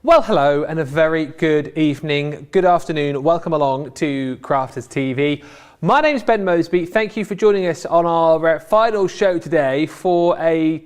Well, hello and a very good evening, good afternoon. Welcome along to Crafters TV. My name's Ben Moseby. Thank you for joining us on our final show today for a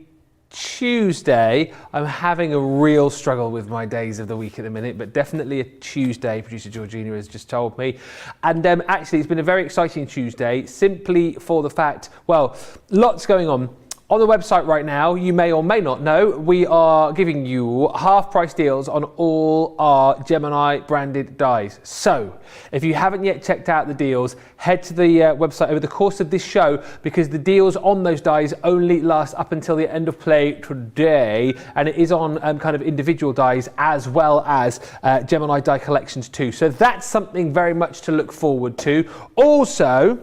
Tuesday. I'm having a real struggle with my days of the week at the minute, but definitely a Tuesday, producer Georgina has just told me. And actually, it's been a very exciting Tuesday, simply for the fact, well, lots going on. On the website right now, you may or may not know, we are giving you half-price deals on all our Gemini branded dies. So, if you haven't yet checked out the deals, head to the website over the course of this show, because the deals on those dies only last up until the end of play today, and it is on kind of individual dies as well as Gemini die collections too. So that's something very much to look forward to. Also,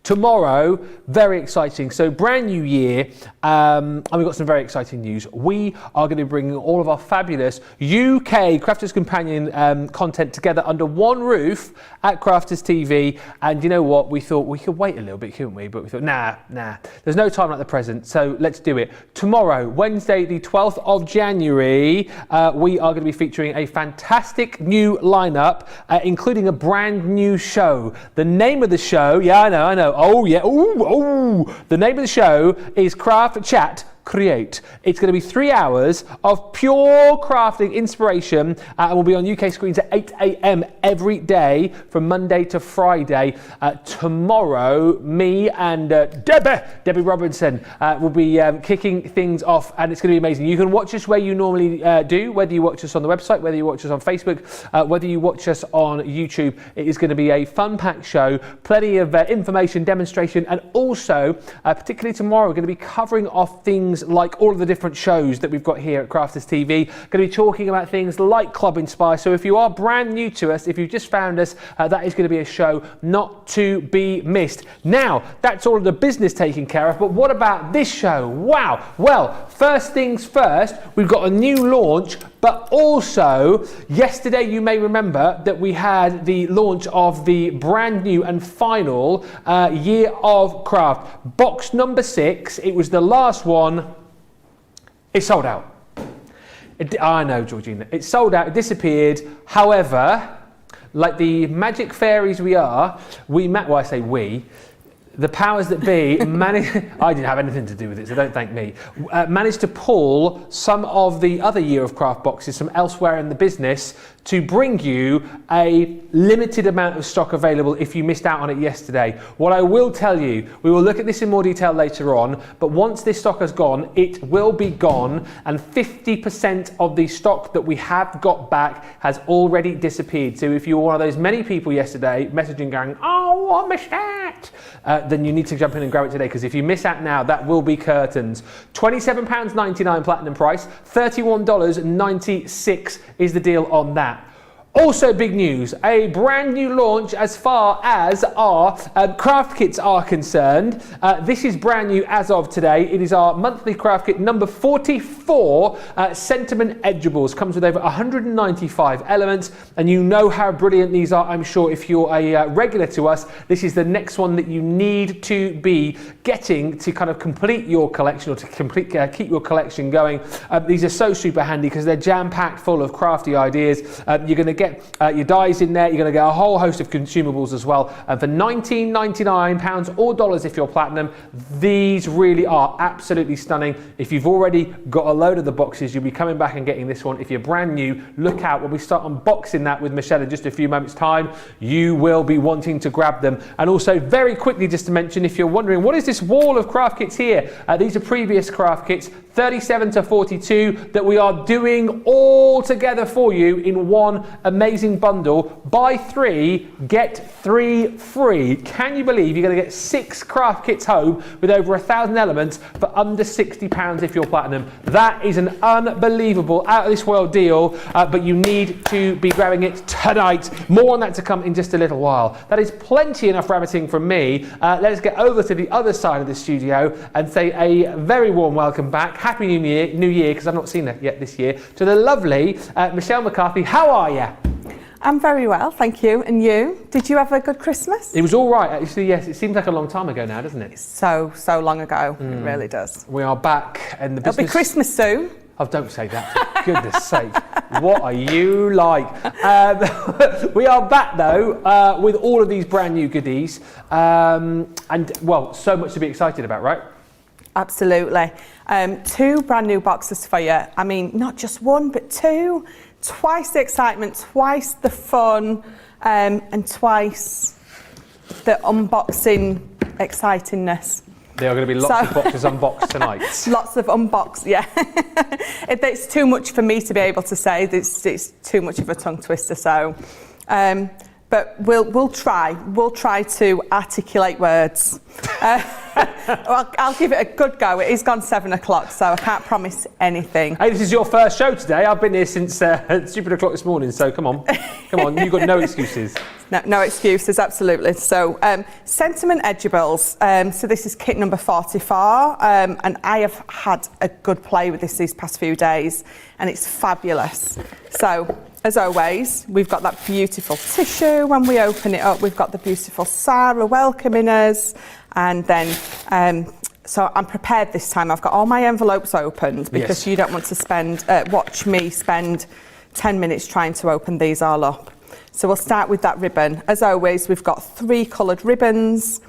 tomorrow, very exciting. So brand new year, and we've got some very exciting news. We are going to be bringing all of our fabulous UK Crafters Companion content together under one roof at Crafters TV. And you know what? We thought we could wait a little bit, couldn't we? But we thought, nah, there's no time like the present. So let's do it. Tomorrow, Wednesday, the 12th of January, we are going to be featuring a fantastic new lineup, including a brand new show. The name of the show, yeah, I know. Oh yeah, the name of the show is Craft Chat Create. It's going to be 3 hours of pure crafting inspiration, and will be on UK screens at 8 AM every day from Monday to Friday. Tomorrow, me and Debbie Robinson will be kicking things off, and it's going to be amazing. You can watch us where you normally do, whether you watch us on the website, whether you watch us on Facebook, whether you watch us on YouTube. It is going to be a fun-packed show, plenty of information, demonstration, and also, particularly tomorrow, we're going to be covering off things like all of the different shows that we've got here at Crafters TV. Going to be talking about things like Club Inspire. So if you are brand new to us, if you've just found us, that is going to be a show not to be missed. Now, that's all of the business taken care of, but what about this show? Wow. Well, first things first, we've got a new launch, but also yesterday you may remember that we had the launch of the brand new and final Year of Craft. Box number 6, it was the last one. It sold out. I know, Georgina. It sold out, it disappeared. However, like the magic fairies we are, well, I say we, the powers that be I didn't have anything to do with it, so don't thank me. Managed to pull some of the other Year of Craft boxes from elsewhere in the business to bring you a limited amount of stock available if you missed out on it yesterday. What I will tell you, we will look at this in more detail later on, but once this stock has gone, it will be gone, and 50% of the stock that we have got back has already disappeared. So if you were one of those many people yesterday messaging going, oh, I missed that, then you need to jump in and grab it today, because if you miss out now, that will be curtains. £27.99 platinum price, $31.96 is the deal on that. Also big news, a brand new launch as far as our craft kits are concerned. This is brand new as of today. It is our monthly craft kit number 44, Sentiment Edgeables. Comes with over 195 elements, and you know how brilliant these are, I'm sure, if you're a regular to us. This is the next one that you need to be getting to kind of complete your collection, or to keep your collection going. These are so super handy because they're jam-packed full of crafty ideas. You're going to get your dies in there, you're going to get a whole host of consumables as well, and for £19.99 or dollars if you're platinum, these really are absolutely stunning. If you've already got a load of the boxes, you'll be coming back and getting this one. If you're brand new, look out when we start unboxing that with Michelle in just a few moments time. You will be wanting to grab them. And also, very quickly, just to mention, if you're wondering what is this wall of craft kits here, these are previous craft kits, 37 to 42, that we are doing all together for you in one amazing bundle. Buy 3, get 3 free. Can you believe you're going to get 6 craft kits home with over 1,000 elements for under £60 if you're platinum? That is an unbelievable, out of this world deal, but you need to be grabbing it tonight. More on that to come in just a little while. That is plenty enough rabbiting from me. Let's get over to the other side of the studio and say a very warm welcome back. Happy New Year, because I've not seen that yet this year, to the lovely Michelle McCarthy. How are you? I'm very well, thank you. And you? Did you have a good Christmas? It was all right, actually, yes. It seems like a long time ago now, doesn't it? So long ago. It really does. We are back in the business. It'll be Christmas soon. Oh, don't say that. For goodness sake. What are you like? We are back, though, with all of these brand new goodies. And, well, so much to be excited about, right? Absolutely. 2 brand new boxes for you. I mean, not just 1, but 2. Twice the excitement, twice the fun, and twice the unboxing excitingness. There are going to be lots of boxes unboxed tonight. Lots of unboxed, yeah. It's too much for me to be able to say. It's too much of a tongue twister. So, but we'll try. We'll try to articulate words. Well, I'll give it a good go. It is gone 7 o'clock, so I can't promise anything. Hey, this is your first show today. I've been here since stupid o'clock this morning, so come on. You've got no excuses. No excuses, absolutely. So, Sentiment Edgeables. So this is kit number 44, and I have had a good play with this these past few days, and it's fabulous. So, as always, we've got that beautiful tissue when we open it up. We've got the beautiful Sarah welcoming us, and then so I'm prepared this time. I've got all my envelopes opened because you don't want to watch me spend 10 minutes trying to open these all up. So we'll start with that ribbon. As always, we've got 3 coloured ribbons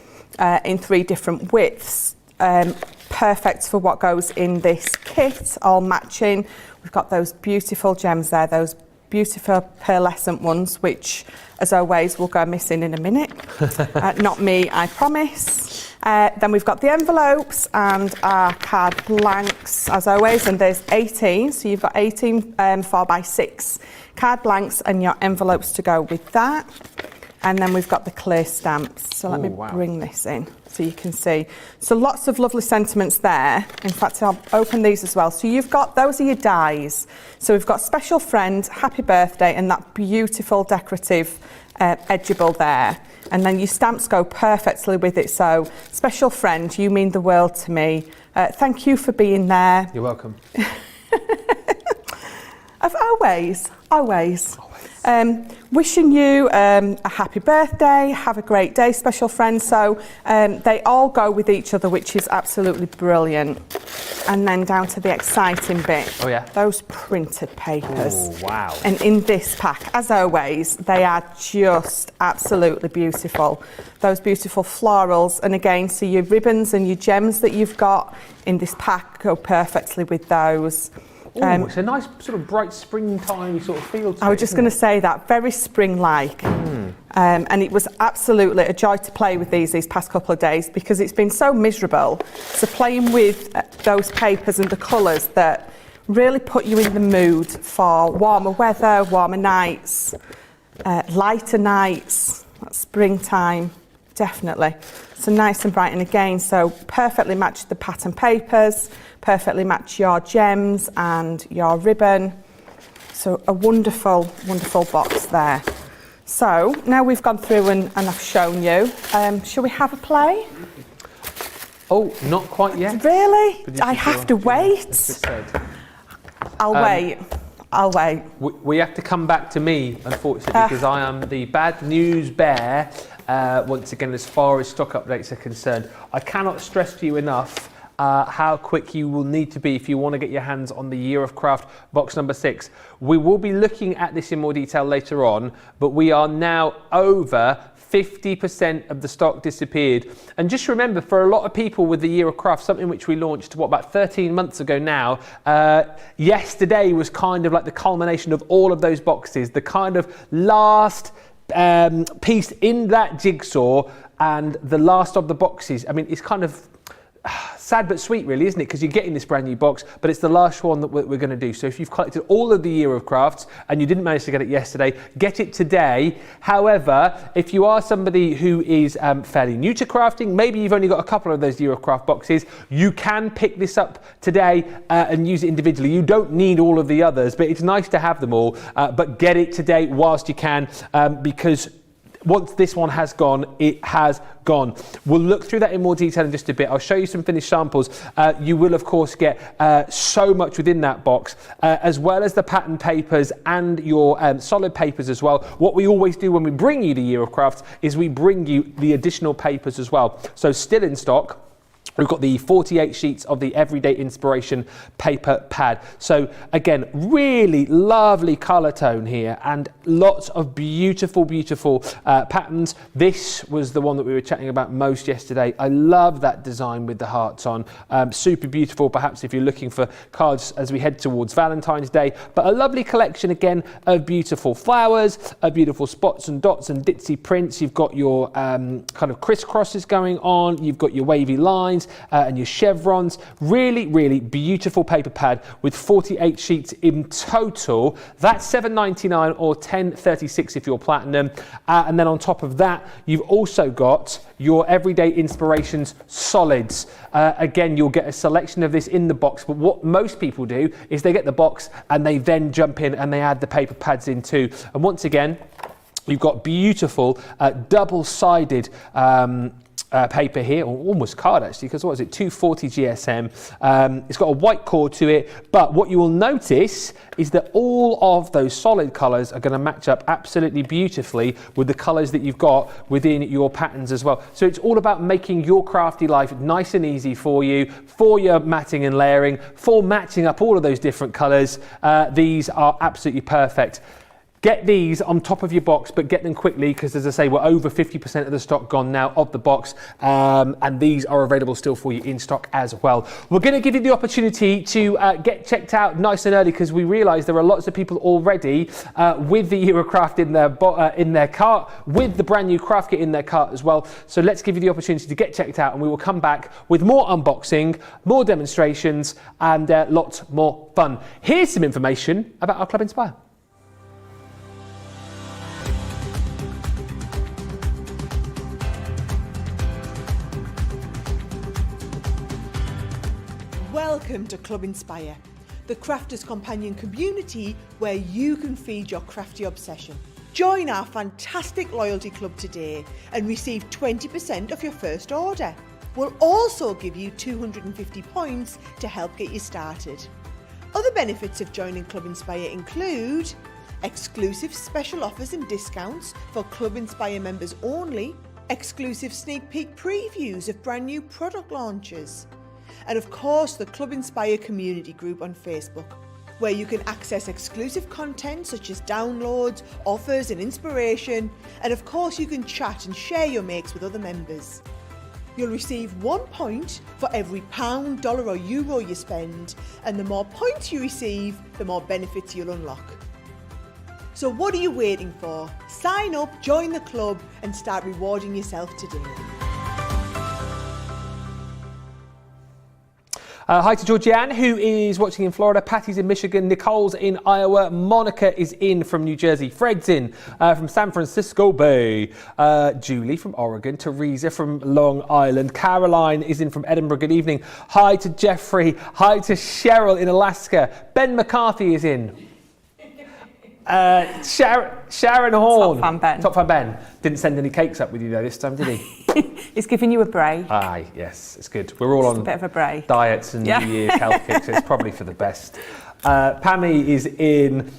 in 3 different widths. Perfect for what goes in this kit, all matching. We've got those beautiful gems there, those beautiful pearlescent ones, which, as always, will go missing in a minute. Not me, I promise. Then we've got the envelopes and our card blanks, as always, and there's 18, so you've got 18 4x6 card blanks and your envelopes to go with that. And then we've got the clear stamps. So let me bring this in so you can see. So lots of lovely sentiments there. In fact, I'll open these as well. So you've got, those are your dies. So we've got Special Friend, Happy Birthday, and that beautiful decorative edgeable there. And then your stamps go perfectly with it. So, Special Friend, you mean the world to me. Thank you for being there. You're welcome. Always. Wishing you a happy birthday, have a great day, special friend. So they all go with each other, which is absolutely brilliant. And then down to the exciting bit. Oh yeah. Those printed papers. Oh wow. And in this pack, as always, they are just absolutely beautiful. Those beautiful florals. And again, so your ribbons and your gems that you've got in this pack go perfectly with those. It's a nice sort of bright springtime sort of feel to it. I was just going to say that, very spring-like. And it was absolutely a joy to play with these past couple of days because it's been so miserable. So playing with those papers and the colours that really put you in the mood for warmer weather, warmer nights, lighter nights, springtime, definitely. So nice and bright, and again, so perfectly match the pattern papers, perfectly match your gems and your ribbon. So a wonderful, wonderful box there. So now we've gone through and I've shown you. Shall we have a play? Oh, not quite yet. Really? I have to wait? I'll wait. We have to come back to me, unfortunately, because I am the bad news bear, once again, as far as stock updates are concerned. I cannot stress to you enough how quick you will need to be if you want to get your hands on the Year of Craft box number 6. We will be looking at this in more detail later on, but we are now over 50% of the stock disappeared. And just remember, for a lot of people with the Year of Craft, something which we launched, about 13 months ago now, yesterday was kind of like the culmination of all of those boxes, the kind of last piece in that jigsaw and the last of the boxes. I mean, it's kind of sad but sweet, really, isn't it? Because you're getting this brand new box, but it's the last one that we're going to do. So if you've collected all of the Year of Crafts and you didn't manage to get it yesterday, get it today. However, if you are somebody who is fairly new to crafting, maybe you've only got a couple of those Year of Craft boxes, you can pick this up today and use it individually. You don't need all of the others, but it's nice to have them all. But get it today whilst you can, because once this one has gone, it has gone. We'll look through that in more detail in just a bit. I'll show you some finished samples. You will, of course, get so much within that box, as well as the pattern papers and your solid papers as well. What we always do when we bring you the Year of Crafts is we bring you the additional papers as well. So still in stock. We've got the 48 sheets of the Everyday Inspiration paper pad. So again, really lovely colour tone here and lots of beautiful, beautiful patterns. This was the one that we were chatting about most yesterday. I love that design with the hearts on. Super beautiful, perhaps if you're looking for cards as we head towards Valentine's Day. But a lovely collection again of beautiful flowers, beautiful spots and dots and ditzy prints. You've got your kind of crisscrosses going on. You've got your wavy lines. And your chevrons. Really, really beautiful paper pad with 48 sheets in total. That's $7.99 or $10.36 if you're platinum. And then on top of that, you've also got your Everyday Inspirations solids. Again, you'll get a selection of this in the box, but what most people do is they get the box and they then jump in and they add the paper pads in too. And once again, you've got beautiful double-sided paper here, or almost card actually, because what is it, 240 GSM. It's got a white core to it, but what you will notice is that all of those solid colours are going to match up absolutely beautifully with the colours that you've got within your patterns as well. So it's all about making your crafty life nice and easy for you, for your matting and layering, for matching up all of those different colours. These are absolutely perfect. Get these on top of your box, but get them quickly because, as I say, we're over 50% of the stock gone now of the box, and these are available still for you in stock as well. We're going to give you the opportunity to get checked out nice and early because we realise there are lots of people already with the Eurocraft in their cart, with the brand new craft kit in their cart as well. So let's give you the opportunity to get checked out, and we will come back with more unboxing, more demonstrations, and lots more fun. Here's some information about our Club Inspire. Welcome to Club Inspire, the crafters' companion community where you can feed your crafty obsession. Join our fantastic loyalty club today and receive 20% off your first order. We'll also give you 250 points to help get you started. Other benefits of joining Club Inspire include exclusive special offers and discounts for Club Inspire members only, exclusive sneak peek previews of brand new product launches, and of course the Club Inspire community group on Facebook, where you can access exclusive content such as downloads, offers and inspiration, and of course you can chat and share your makes with other members. You'll receive 1 point for every pound, dollar or euro you spend, and the more points you receive, the more benefits you'll unlock. So what are you waiting for? Sign up, join the club and start rewarding yourself today. Hi to Georgianne, who is watching in Florida. Patty's in Michigan. Nicole's in Iowa. Monica is in from New Jersey. Fred's in from San Francisco Bay. Julie from Oregon. Teresa from Long Island. Caroline is in from Edinburgh. Good evening. Hi to Jeffrey. Hi to Cheryl in Alaska. Ben McCarthy is in. Sharon Horn. Top fan Ben. Top fan Ben. Didn't send any cakes up with you though this time, did he? He's giving you a break. Aye, yes, it's good. We're all Just on a bit of a break. Diets and New Year's health kicks, so it's probably for the best. Pammy is in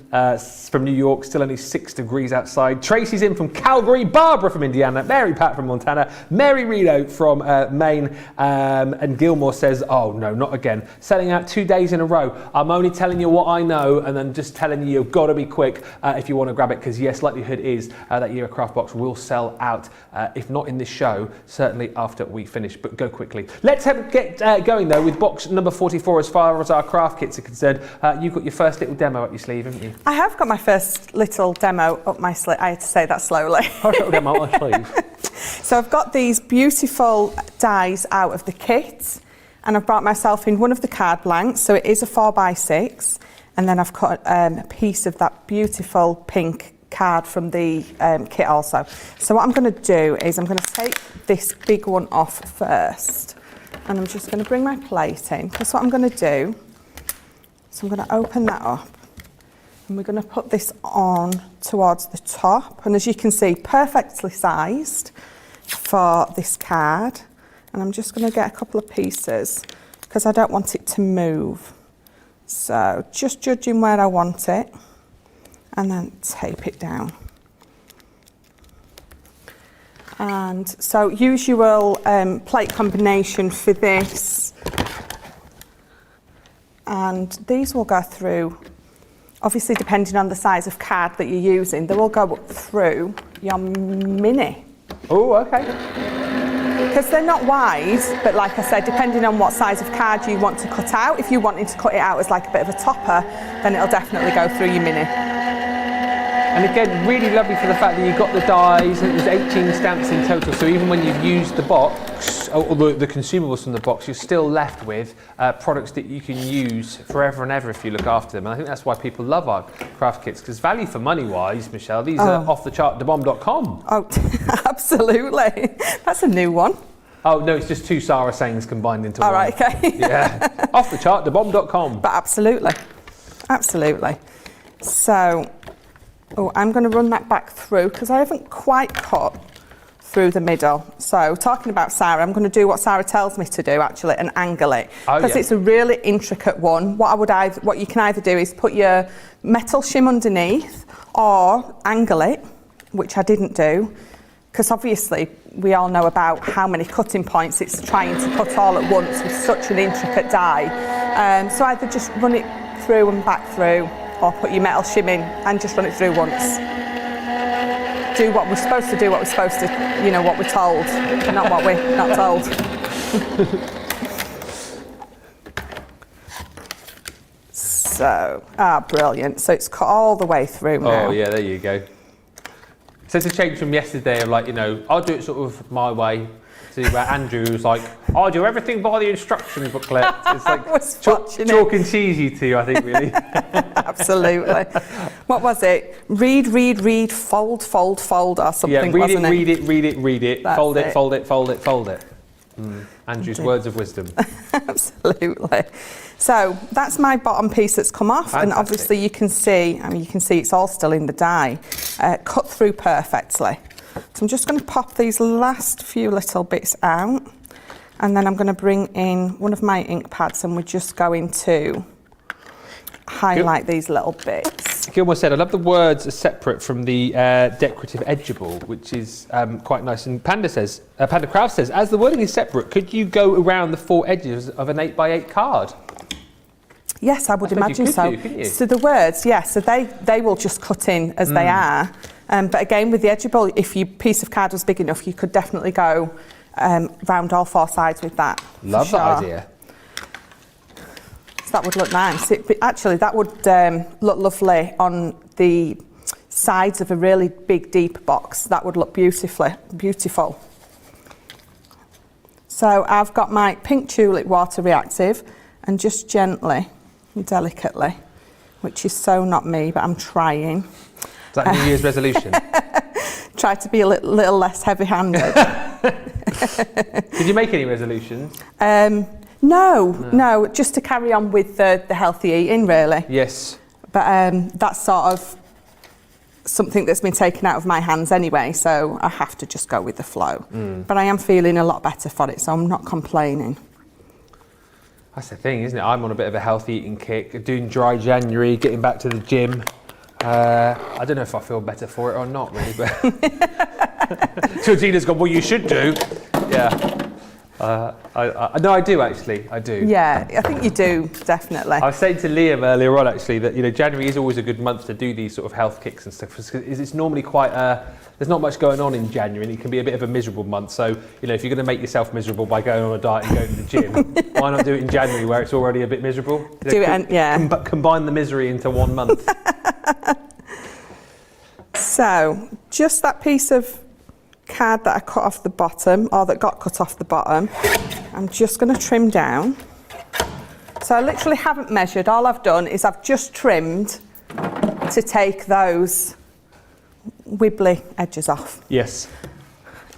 from New York, still only 6 degrees outside. Tracy's in from Calgary. Barbara from Indiana. Mary Pat from Montana. Mary Rito from Maine. And Gilmore says, oh no, not again. Selling out 2 days in a row. I'm only telling you what I know and then just telling you you've got to be quick if you want to grab it, because yes, likelihood is that Eurocraft box will sell out, if not in this show, certainly after we finish, but go quickly. Let's get going though with box number 44 as far as our craft kits are concerned. You've got your first little demo up your sleeve, haven't you? I have got my first little demo up my sleeve. I had to say that slowly. First little demo up my sleeve. So I've got these beautiful dies out of the kit, and I've brought myself in one of the card blanks, so it is a 4x6, and then I've cut a piece of that beautiful pink card from the kit also. So what I'm going to do is I'm going to take this big one off first, and I'm just going to bring my plate in. That's what I'm going to do. So I'm going to open that up, and we're going to put this on towards the top, and as you can see, perfectly sized for this card. And I'm just going to get a couple of pieces because I don't want it to move. So just judging where I want it and then tape it down. And so usual plate combination for this. And these will go through, obviously depending on the size of card that you're using, they will go up through your mini. Oh, okay. Because they're not wide, but like I said, depending on what size of card you want to cut out, if you're wanting to cut it out as like a bit of a topper, then it'll definitely go through your mini. And again, really lovely for the fact that you've got the dies, and there's 18 stamps in total, so even when you've used the box, or the consumables from the box, you're still left with products that you can use forever and ever if you look after them. And I think that's why people love our craft kits, because value for money wise, Michelle, these are off the chart, debomb.com. Oh, absolutely. That's a new one. Oh, no, it's just two Sarah sayings combined into one. All right, okay. Yeah, off the chart, debomb.com. But absolutely, absolutely. So, I'm going to run that back through because I haven't quite cut through the middle. So, talking about Sarah, I'm going to do what Sarah tells me to do actually and angle it because it's a really intricate one. What you can either do is put your metal shim underneath or angle it, which I didn't do because obviously we all know about how many cutting points it's trying to cut all at once with such an intricate die. So either just run it through and back through, or put your metal shim in and just run it through once. Do what we're supposed to do, what we're supposed to, what we're told, not what we're not told. So, brilliant. So it's cut all the way through now. Oh yeah, there you go. So it's a change from yesterday of like, I'll do it sort of my way, to where Andrew was like, I'll do everything by the instruction booklet. It's like chalk and cheesy to you, I think, really. Absolutely. What was it? Read, fold, or something, yeah, wasn't it? read it, fold it, fold it. Andrew's words of wisdom. Absolutely. So that's my bottom piece that's come off. Fantastic. And obviously you can see it's all still in the die, cut through perfectly. So I'm just going to pop these last few little bits out, and then I'm going to bring in one of my ink pads and we're just going to highlight these little bits. Gilmore said, I love the words are separate from the decorative edgeable, which is quite nice. And Panda Craft says, as the wording is separate, could you go around the four edges of an 8x8 card? Yes, I would imagine so. Couldn't you? So the words, so they will just cut in as they are. But again, with the edgeable, if your piece of card was big enough, you could definitely go round all four sides with that. Love that idea. So that would look nice. Actually, that would look lovely on the sides of a really big, deep box. That would look beautiful. So I've got my pink tulip water reactive, and just gently and delicately, which is so not me, but I'm trying. Is that a New Year's resolution? Try to be a little less heavy-handed. Did you make any resolutions? No, just to carry on with the healthy eating, really. Yes. But that's sort of something that's been taken out of my hands anyway, so I have to just go with the flow. But I am feeling a lot better for it, so I'm not complaining. That's the thing, isn't it? I'm on a bit of a healthy eating kick, doing dry January, getting back to the gym. I don't know if I feel better for it or not, really, but Georgina's gone, well, you should do. Yeah. No, I do actually. I do. Yeah, I think you do, definitely. I was saying to Liam earlier on actually that January is always a good month to do these sort of health kicks and stuff because it's normally quite there's not much going on in January and it can be a bit of a miserable month. So if you're going to make yourself miserable by going on a diet and going to the gym, why not do it in January where it's already a bit miserable? Combine the misery into 1 month. So just that piece of card that I cut off the bottom, or that got cut off the bottom, I'm just going to trim down. So I literally haven't measured. All I've done is I've just trimmed to take those wibbly edges off. Yes.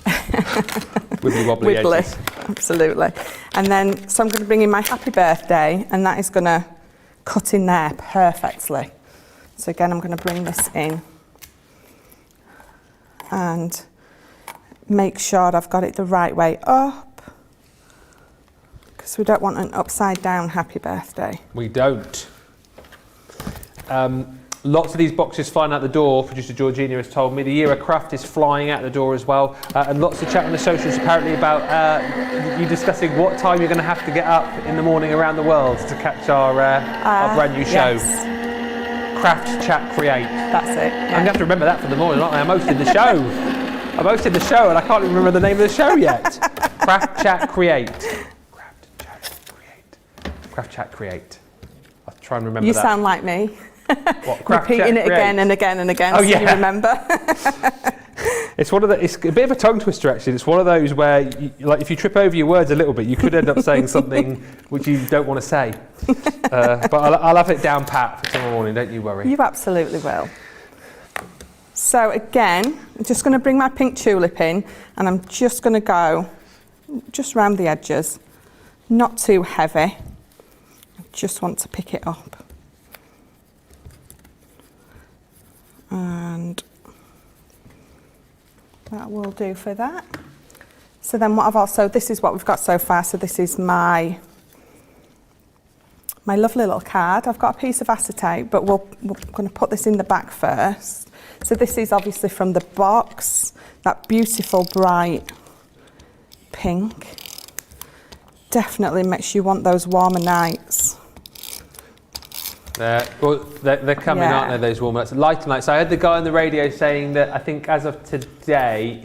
Wibbly wobbly edges. Absolutely. And then, so I'm going to bring in my happy birthday, and that is going to cut in there perfectly. So again, I'm going to bring this in and make sure I've got it the right way up, because we don't want an upside down happy birthday. We don't. Lots of these boxes flying out the door, producer Georgina has told me. The year of craft is flying out the door as well. And lots of chat on the socials apparently about you discussing what time you're going to have to get up in the morning around the world to catch our brand new show. Yes. Craft, Chat, Create. That's it. I'm going to have to remember that for the morning, aren't I? I'm hosting the show. I'm hosting the show and I can't even remember the name of the show yet. Craft, Chat, Create. Craft, Chat, Create. Craft, Chat, Create. I'll try and remember that. You sound like me. What, craft, repeating chat, it again and again and again, so you remember. It's it's a bit of a tongue twister actually. It's one of those where like if you trip over your words a little bit, you could end up saying something which you don't want to say. But I'll have it down pat for tomorrow morning, don't you worry. You absolutely will. So again, I'm just going to bring my pink tulip in and I'm just going to go just round the edges, not too heavy. I just want to pick it up. And that will do for that. So then what I've also, this is what we've got so far. So this is my lovely little card. I've got a piece of acetate, but we're going to put this in the back first. So this is obviously from the box, that beautiful bright pink. Definitely makes you want those warmer nights. They're coming, aren't they, those warm nights? Light nights. I heard the guy on the radio saying that I think as of today,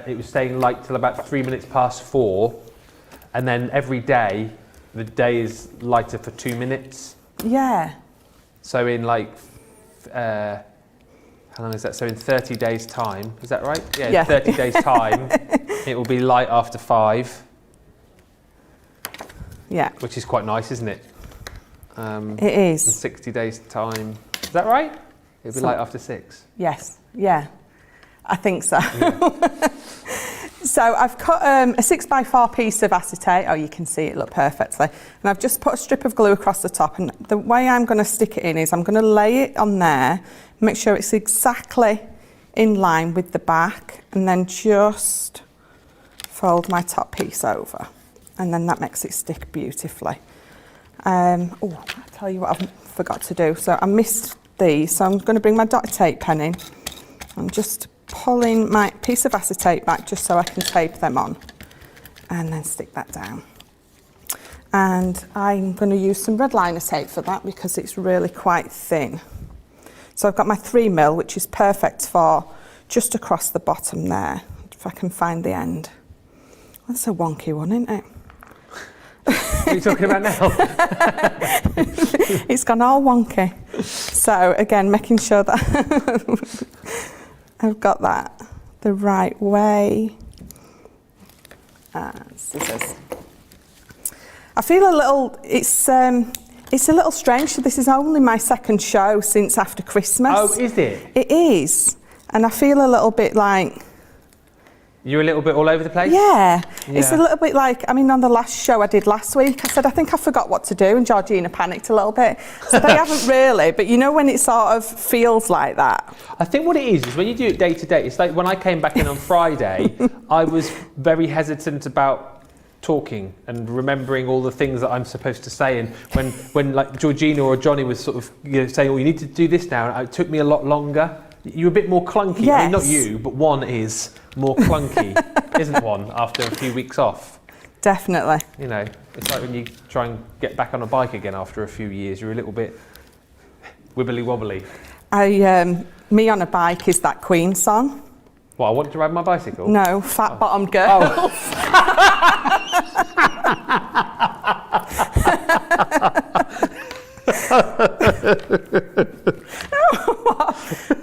it was staying light till about 3 minutes past 4. And then every day, the day is lighter for 2 minutes. Yeah. So in like, how long is that? So in 30 days' time, is that right? Yeah, in 30 days' time, it will be light after 5. Yeah. Which is quite nice, isn't it? It is. In 60 days' time. Is that right? It'll be light after 6. Yes, yeah. I think so. Yeah. So I've cut a 6x4 piece of acetate. Oh, you can see it look perfectly. And I've just put a strip of glue across the top. And the way I'm going to stick it in is I'm going to lay it on there, make sure it's exactly in line with the back, and then just fold my top piece over. And then that makes it stick beautifully. I'll tell you what I forgot to do. So I missed these, so I'm going to bring my dotted tape pen in. I'm just pulling my piece of acetate back just so I can tape them on and then stick that down. And I'm going to use some red liner tape for that because it's really quite thin. So I've got my 3mm, which is perfect for just across the bottom there, if I can find the end. That's a wonky one, isn't it? What are you talking about now? It's gone all wonky. So again, making sure that I've got that the right way. Scissors. I feel a little, it's a little strange. So this is only my second show since after Christmas. Oh, is it? It is. And I feel a little bit like, you're a little bit all over the place? yeah, it's a little bit like, I mean, on the last show I did last week, I said, I think I forgot what to do, and Georgina panicked a little bit. So they haven't really, but you know when it sort of feels like that? I think what it is when you do it day to day, it's like when I came back in on Friday, I was very hesitant about talking and remembering all the things that I'm supposed to say, and when like Georgina or Johnny was sort of saying, oh, you need to do this now, it took me a lot longer. You're a bit more clunky. Yes. I mean, not you, but one is more clunky, isn't one, after a few weeks off? Definitely. You know, it's like when you try and get back on a bike again after a few years, you're a little bit wibbly wobbly. Me on a bike is that Queen song. What, I want to ride my bicycle? No, Fat Bottom Girls. Oh.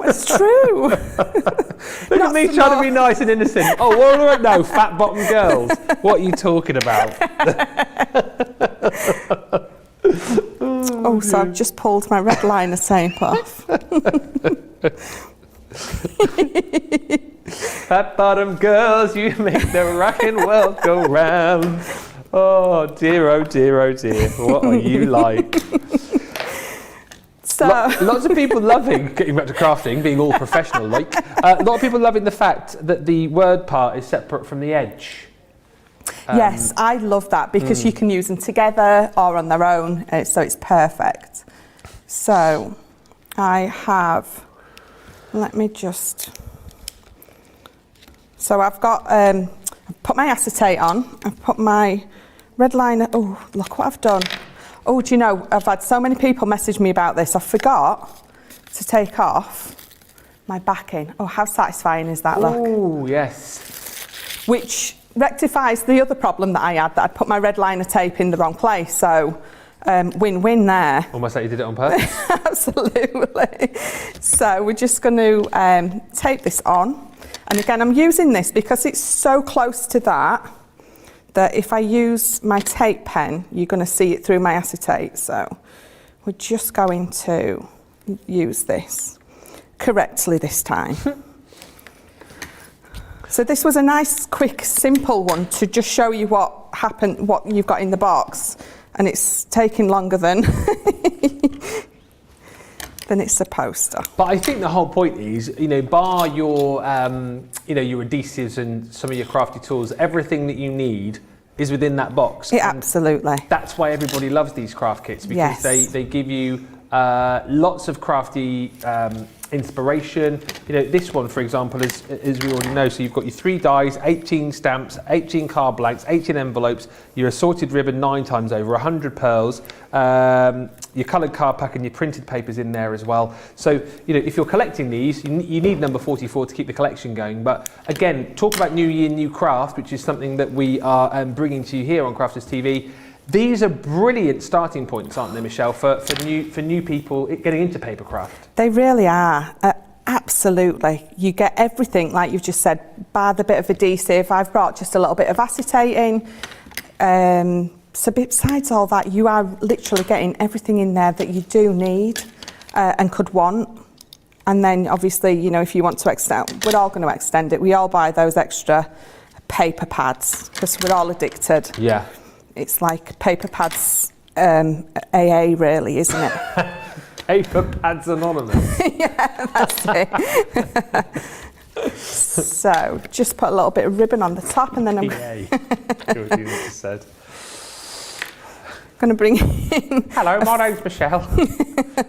It's true. Look at me trying to be nice and innocent. Oh, well, no, Fat Bottom Girls. What are you talking about? So I've just pulled my red liner tape off. Fat Bottom Girls, you make the rockin' world go round. Oh dear, oh dear, oh dear. What are you like? So Lots of people loving, getting back to crafting, being all professional like, a lot of people loving the fact that the word part is separate from the edge. yes, I love that because you can use them together or on their own, so it's perfect. So I have, let me just, so I've got, I've put my acetate on, I've put my red liner, oh, look what I've done. Oh, do you know, I've had so many people message me about this, I forgot to take off my backing. Oh, how satisfying is that, look? Oh, yes. Which rectifies the other problem that I had, that I'd put my red liner tape in the wrong place, so win-win there. Almost like you did it on purpose. Absolutely. So we're just going to tape this on. And again, I'm using this because it's so close to that if I use my tape pen, you're going to see it through my acetate. So we're just going to use this correctly this time. So this was a nice, quick, simple one to just show you what happened, what you've got in the box. And it's taking longer than it's supposed to. But I think the whole point is, you know, bar your, your adhesives and some of your crafty tools, everything that you need is within that box. Yeah, absolutely. That's why everybody loves these craft kits, because they give you lots of crafty inspiration. You know, this one, for example, is, as we already know, so you've got your 3 dies, 18 stamps, 18 card blanks, 18 envelopes, your assorted ribbon 9 times over, 100 pearls, your coloured card pack and your printed papers in there as well. So, you know, if you're collecting these, you need number 44 to keep the collection going. But again, talk about New Year, New Craft, which is something that we are bringing to you here on Crafters TV. These are brilliant starting points, aren't they, Michelle, for new people getting into paper craft? They really are. Absolutely. You get everything, like you've just said, bar the bit of adhesive. I've brought just a little bit of acetate in. So besides all that, you are literally getting everything in there that you do need and could want. And then obviously, you know, if you want to extend, we're all going to extend it. We all buy those extra paper pads because we're all addicted. Yeah. It's like paper pads AA, really, isn't it? Paper Pads Anonymous. Yeah, that's it. So just put a little bit of ribbon on the top, and then I'm going to bring in. Hello, my name's Michelle.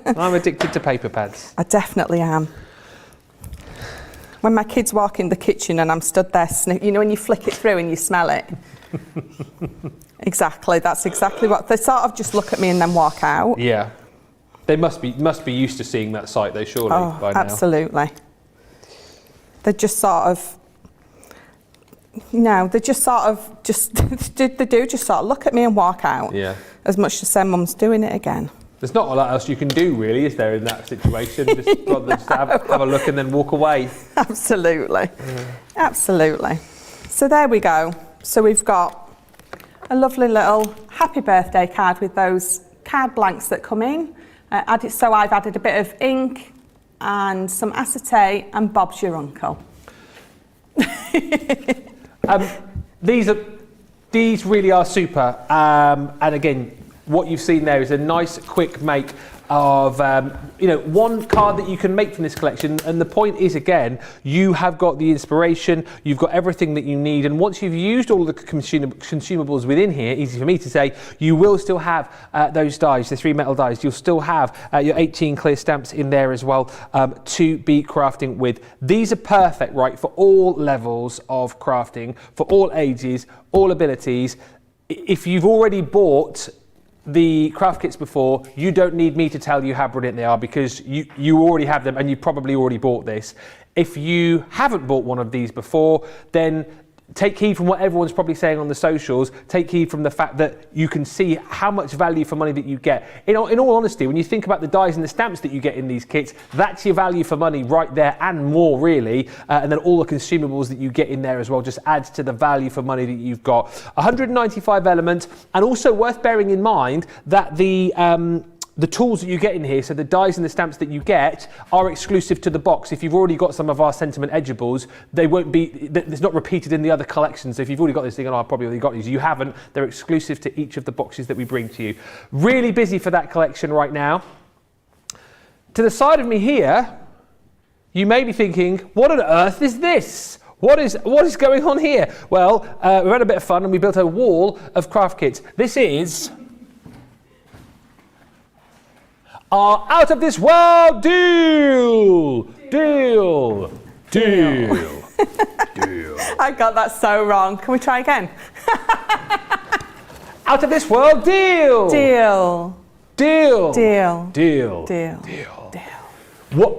I'm addicted to paper pads. I definitely am. When my kids walk in the kitchen and I'm stood there, you know, when you flick it through and you smell it. Exactly, that's exactly what they sort of just look at me and then walk out. Yeah, they must be used to seeing that sight, though, surely. By now. Absolutely. They just sort of, they just sort of just sort of look at me and walk out. Yeah. As much as their mum's doing it again. There's not a lot else you can do, really, is there, in that situation? Just rather than just have a look and then walk away. Absolutely, absolutely. So there we go. So we've got a lovely little happy birthday card with those card blanks that come in. So I've added a bit of ink and some acetate, and Bob's your uncle. These really are super. And again, what you've seen there is a nice quick make of one card that you can make from this collection. And the point is, again, you have got the inspiration, you've got everything that you need, and once you've used all the consumables within here, easy for me to say, you will still have those dies, the 3 metal dies. You'll still have your 18 clear stamps in there as well to be crafting with. These are perfect, right, for all levels of crafting, for all ages, all abilities. If you've already bought the craft kits before, you don't need me to tell you how brilliant they are, because you already have them and you probably already bought this. If you haven't bought one of these before, then take heed from what everyone's probably saying on the socials. Take heed from the fact that you can see how much value for money that you get. In all honesty, when you think about the dies and the stamps that you get in these kits, that's your value for money right there, and more really. And then all the consumables that you get in there as well just adds to the value for money that you've got. 195 elements, and also worth bearing in mind that the tools that you get in here, so the dies and the stamps that you get, are exclusive to the box. If you've already got some of our sentiment edgeables, they won't be, it's not repeated in the other collections. So if you've already got this thing, I've probably already got these. You haven't. They're exclusive to each of the boxes that we bring to you. Really busy for that collection right now. To the side of me here, you may be thinking, what on earth is this? What is going on here? Well, we've had a bit of fun and we built a wall of craft kits. This is our out of this world deal. Deal. Deal. Deal. I got that so wrong. Can we try again? Out of this world deal. Deal. Deal. Deal. Deal. Deal. Deal. Deal. What?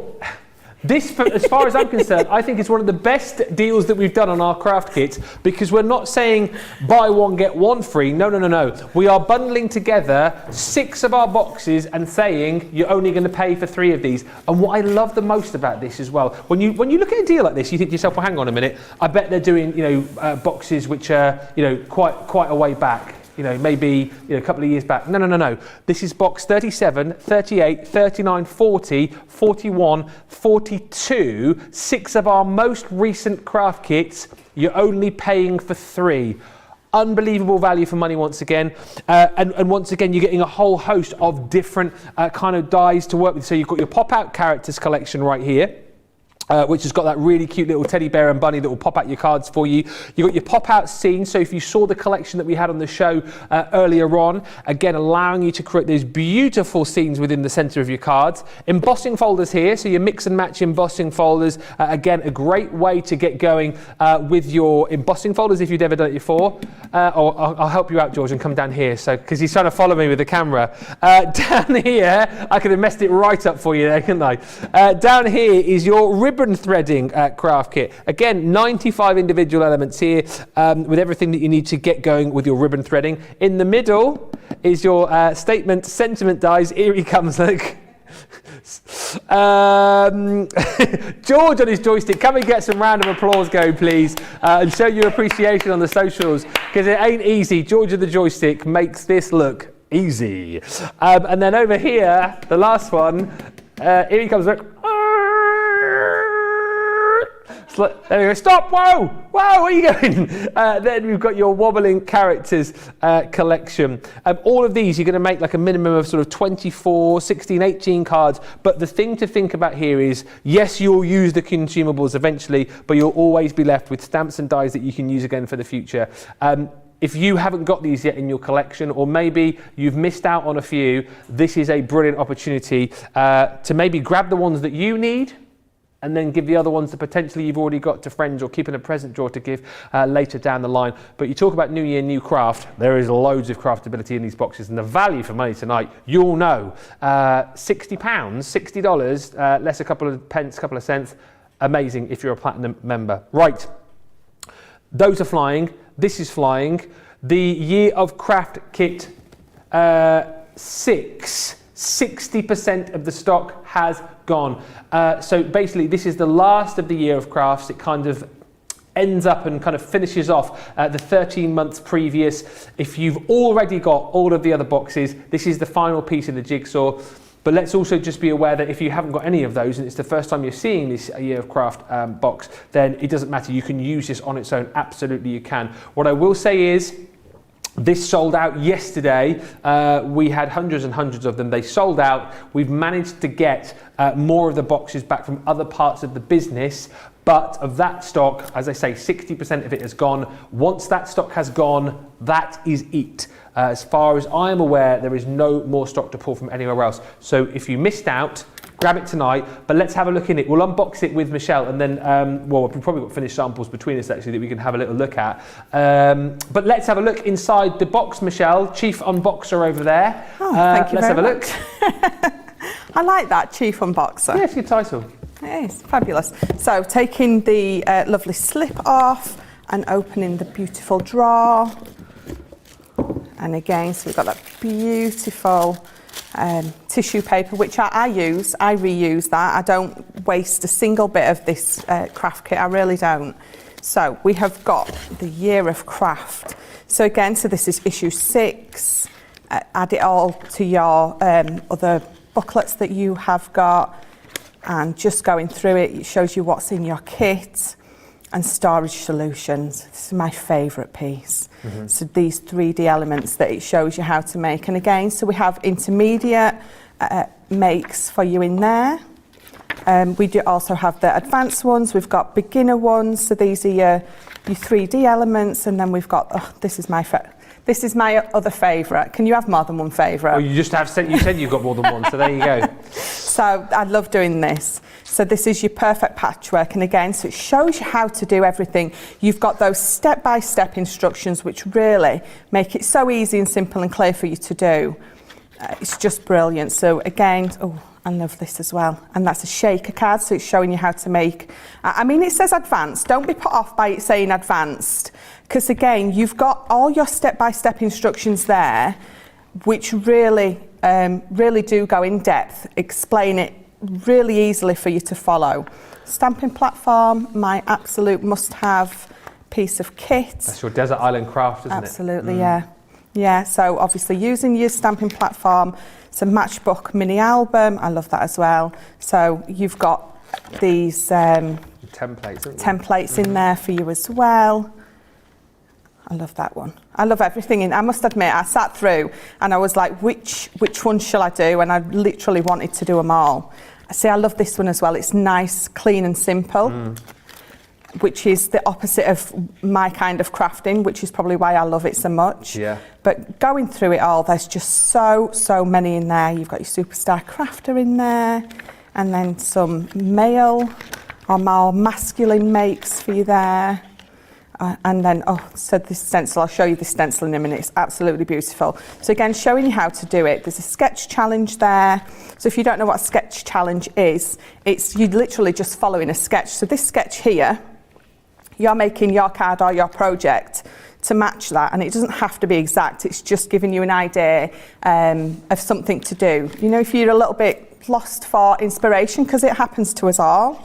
This, as far as I'm concerned, I think it's one of the best deals that we've done on our craft kits, because we're not saying buy one, get one free. No, no, no, no. We are bundling together 6 of our boxes and saying you're only going to pay for 3 of these. And what I love the most about this as well, when you look at a deal like this, you think to yourself, well, hang on a minute, I bet they're doing, boxes which are, quite a way back. Maybe a couple of years back. No, no, no, no. This is box 37, 38, 39, 40, 41, 42. 6 of our most recent craft kits. You're only paying for 3. Unbelievable value for money once again. And once again, you're getting a whole host of different kind of dies to work with. So you've got your pop-out characters collection right here. Which has got that really cute little teddy bear and bunny that will pop out your cards for you. You've got your pop-out scenes, so if you saw the collection that we had on the show earlier on, again, allowing you to create those beautiful scenes within the centre of your cards. Embossing folders here, so you mix and match embossing folders. Again, a great way to get going with your embossing folders if you've never done it before. Or I'll help you out, George, and come down here, so because he's trying to follow me with the camera. Down here, I could have messed it right up for you there, couldn't I? Down here is your ribbon threading craft kit. Again, 95 individual elements here with everything that you need to get going with your ribbon threading. In the middle is your statement sentiment dies. Here he comes, look. George on his joystick, come and get some round of applause going, please, and show your appreciation on the socials, because it ain't easy. George of the joystick makes this look easy. And then over here, the last one, here he comes, look. There we go. Stop! Whoa! Whoa! Where are you going? Then we've got your wobbling characters collection. All of these, you're going to make like a minimum of sort of 24, 16, 18 cards. But the thing to think about here is, yes, you'll use the consumables eventually, but you'll always be left with stamps and dies that you can use again for the future. If you haven't got these yet in your collection, or maybe you've missed out on a few, this is a brilliant opportunity to maybe grab the ones that you need, and then give the other ones that potentially you've already got to friends, or keep in a present drawer to give later down the line. But you talk about New Year, New Craft, there is loads of craftability in these boxes, and the value for money tonight, you'll know, £60, $60, less a couple of pence, couple of cents, amazing if you're a platinum member. Right, those are flying, this is flying. The Year of Craft Kit 6, 60% of the stock has gone. So basically this is the last of the Year of Crafts. It kind of ends up and kind of finishes off the 13 months previous. If you've already got all of the other boxes, this is the final piece in the jigsaw. But let's also just be aware that if you haven't got any of those and it's the first time you're seeing this Year of Craft box, then it doesn't matter. You can use this on its own. Absolutely you can. What I will say is, this sold out yesterday. We had hundreds and hundreds of them. They sold out. We've managed to get more of the boxes back from other parts of the business. But of that stock, as I say, 60% of it has gone. Once that stock has gone, that is it. As far as I am aware, there is no more stock to pull from anywhere else. So if you missed out, grab it tonight, but let's have a look in it. We'll unbox it with Michelle, and then, we've probably got finished samples between us actually that we can have a little look at. But let's have a look inside the box, Michelle, Chief Unboxer over there. Oh, thank you let's very have a much. look. I like that, Chief Unboxer. Yeah, it's a good title. It is, fabulous. So taking the lovely slip off and opening the beautiful drawer. And again, so we've got that beautiful tissue paper, which I use. I reuse that. I don't waste a single bit of this craft kit. I really don't. So we have got the Year of Craft. So again, so this is issue 6. Add it all to your other booklets that you have got, and just going through it, it shows you what's in your kit. And storage solutions. This is my favourite piece. Mm-hmm. So these 3D elements that it shows you how to make. And again, so we have intermediate makes for you in there. We do also have the advanced ones. We've got beginner ones. So these are your your 3D elements, and then we've got, this is my other favourite. Can you have more than one favourite? Well, you said you've got more than one, so there you go. So I love doing this. So this is your perfect patchwork, and again, so it shows you how to do everything. You've got those step-by-step instructions which really make it so easy and simple and clear for you to do. It's just brilliant. So again, I love this as well. And that's a shaker card, so it's showing you how to make, I mean, it says advanced. Don't be put off by it saying advanced, because again, you've got all your step-by-step instructions there, which really, really do go in depth, explain it really easily for you to follow. Stamping platform, my absolute must-have piece of kit. That's your Desert Island craft, isn't it? Absolutely, yeah. Yeah, so obviously using your stamping platform, it's a matchbook mini album, I love that as well. So you've got these templates in there for you as well. I love that one. I love everything I must admit, I sat through and I was like, which one shall I do? And I literally wanted to do them all. See, I love this one as well. It's nice, clean and simple, which is the opposite of my kind of crafting, which is probably why I love it so much. Yeah. But going through it all, there's just so many in there. You've got your Superstar Crafter in there, and then some male or more masculine makes for you there. And then, so this stencil, I'll show you this stencil in a minute. It's absolutely beautiful. So again, showing you how to do it. There's a sketch challenge there. So if you don't know what a sketch challenge is, it's you literally just following a sketch. So this sketch here, you're making your card or your project to match that, and it doesn't have to be exact. It's just giving you an idea of something to do. You know, if you're a little bit lost for inspiration, because it happens to us all,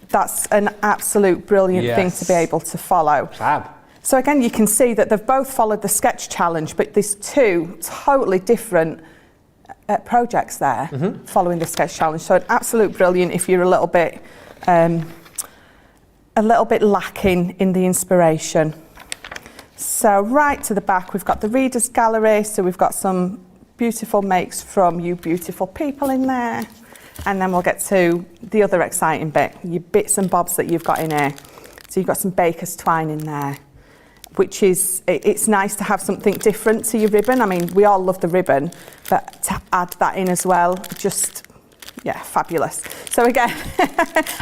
that's an absolute brilliant thing to be able to follow. Fab. So again, you can see that they've both followed the sketch challenge, but there's two totally different projects there following the sketch challenge. So an absolute brilliant if you're a little bit lacking in the inspiration. So right to the back, we've got the Reader's Gallery. So we've got some beautiful makes from you beautiful people in there. And then we'll get to the other exciting bit, your bits and bobs that you've got in here. So you've got some baker's twine in there, which is, it's nice to have something different to your ribbon. I mean, we all love the ribbon, but to add that in as well, just, yeah, fabulous. So again,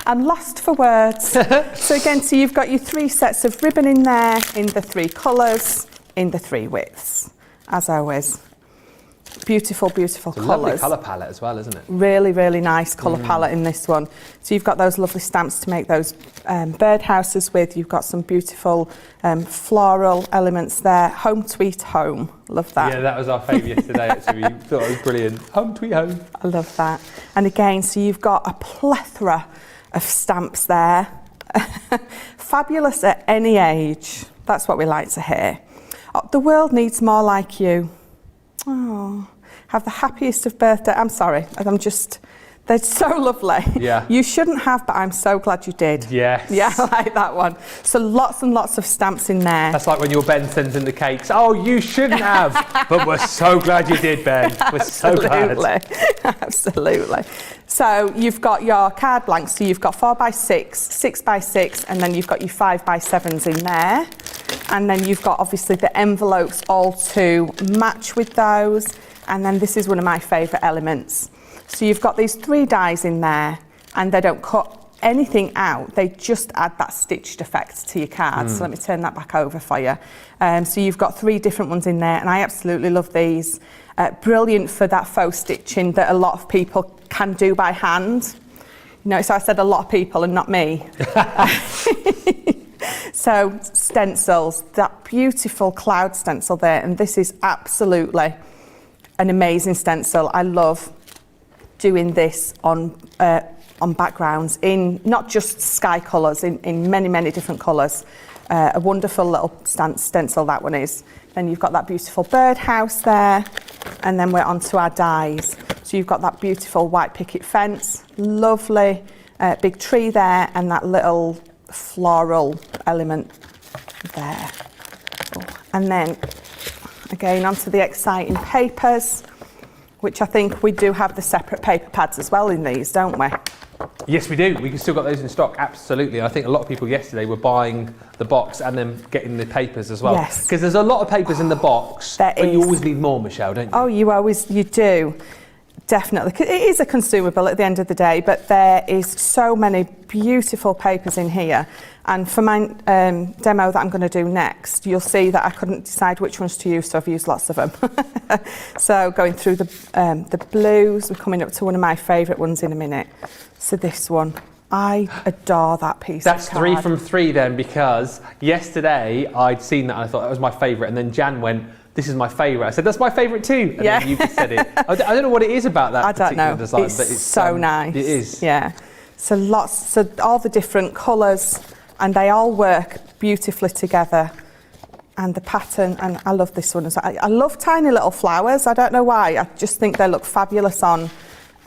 I'm lost for words. So again, so you've got your 3 sets of ribbon in there, in the 3 colours, in the 3 widths, as always. Beautiful colours. It's a lovely colour palette as well, isn't it? Really, really nice colour palette in this one. So you've got those lovely stamps to make those birdhouses with. You've got some beautiful floral elements there. Home Sweet Home. Love that. Yeah, that was our favourite yesterday, actually. We thought it was brilliant. Home Sweet Home. I love that. And again, so you've got a plethora of stamps there. Fabulous at any age. That's what we like to hear. The world needs more like you. Oh, have the happiest of birthday. I'm sorry, they're so lovely. Yeah. You shouldn't have, but I'm so glad you did. Yes. Yeah, I like that one. So lots and lots of stamps in there. That's like when your Ben sends in the cakes. Oh, you shouldn't have, but we're so glad you did, Ben. We're so glad. Absolutely. So you've got your card blanks. So you've got 4x6, 6x6, and then you've got your 5x7s in there. And then you've got obviously the envelopes all to match with those. And then this is one of my favourite elements. So you've got these 3 dies in there, and they don't cut anything out. They just add that stitched effect to your cards. So let me turn that back over for you. So you've got 3 different ones in there, and I absolutely love these. Brilliant for that faux stitching that a lot of people can do by hand. You know, so I said a lot of people and not me. So stencils, that beautiful cloud stencil there, and this is absolutely an amazing stencil. I love doing this on backgrounds in not just sky colours, in many different colours. A wonderful little stencil that one is. Then you've got that beautiful birdhouse there, and then we're on to our dies. So you've got that beautiful white picket fence, lovely big tree there, and that little floral element there. And then again onto the exciting papers, which I think we do have the separate paper pads as well in these, don't we? Yes, we do. We still got those in stock, absolutely. I think a lot of people yesterday were buying the box and then getting the papers as well. Yes. Because there's a lot of papers in the box, but you always need more, Michelle, don't you? Oh, you do. Definitely. It is a consumable at the end of the day, but there is so many beautiful papers in here. And for my demo that I'm going to do next, you'll see that I couldn't decide which ones to use, so I've used lots of them. So going through the blues, we're coming up to one of my favourite ones in a minute. So this one, I adore that piece of card. That's 3 from 3 then, because yesterday I'd seen that and I thought that was my favourite, and then Jan went, "This is my favourite." I said, "That's my favourite too." And then you just said it. I don't know what it is about that particular design, it's but it's so nice. It is. Yeah. So all the different colours, and they all work beautifully together. And the pattern, and I love this one as well. I love tiny little flowers. I don't know why. I just think they look fabulous on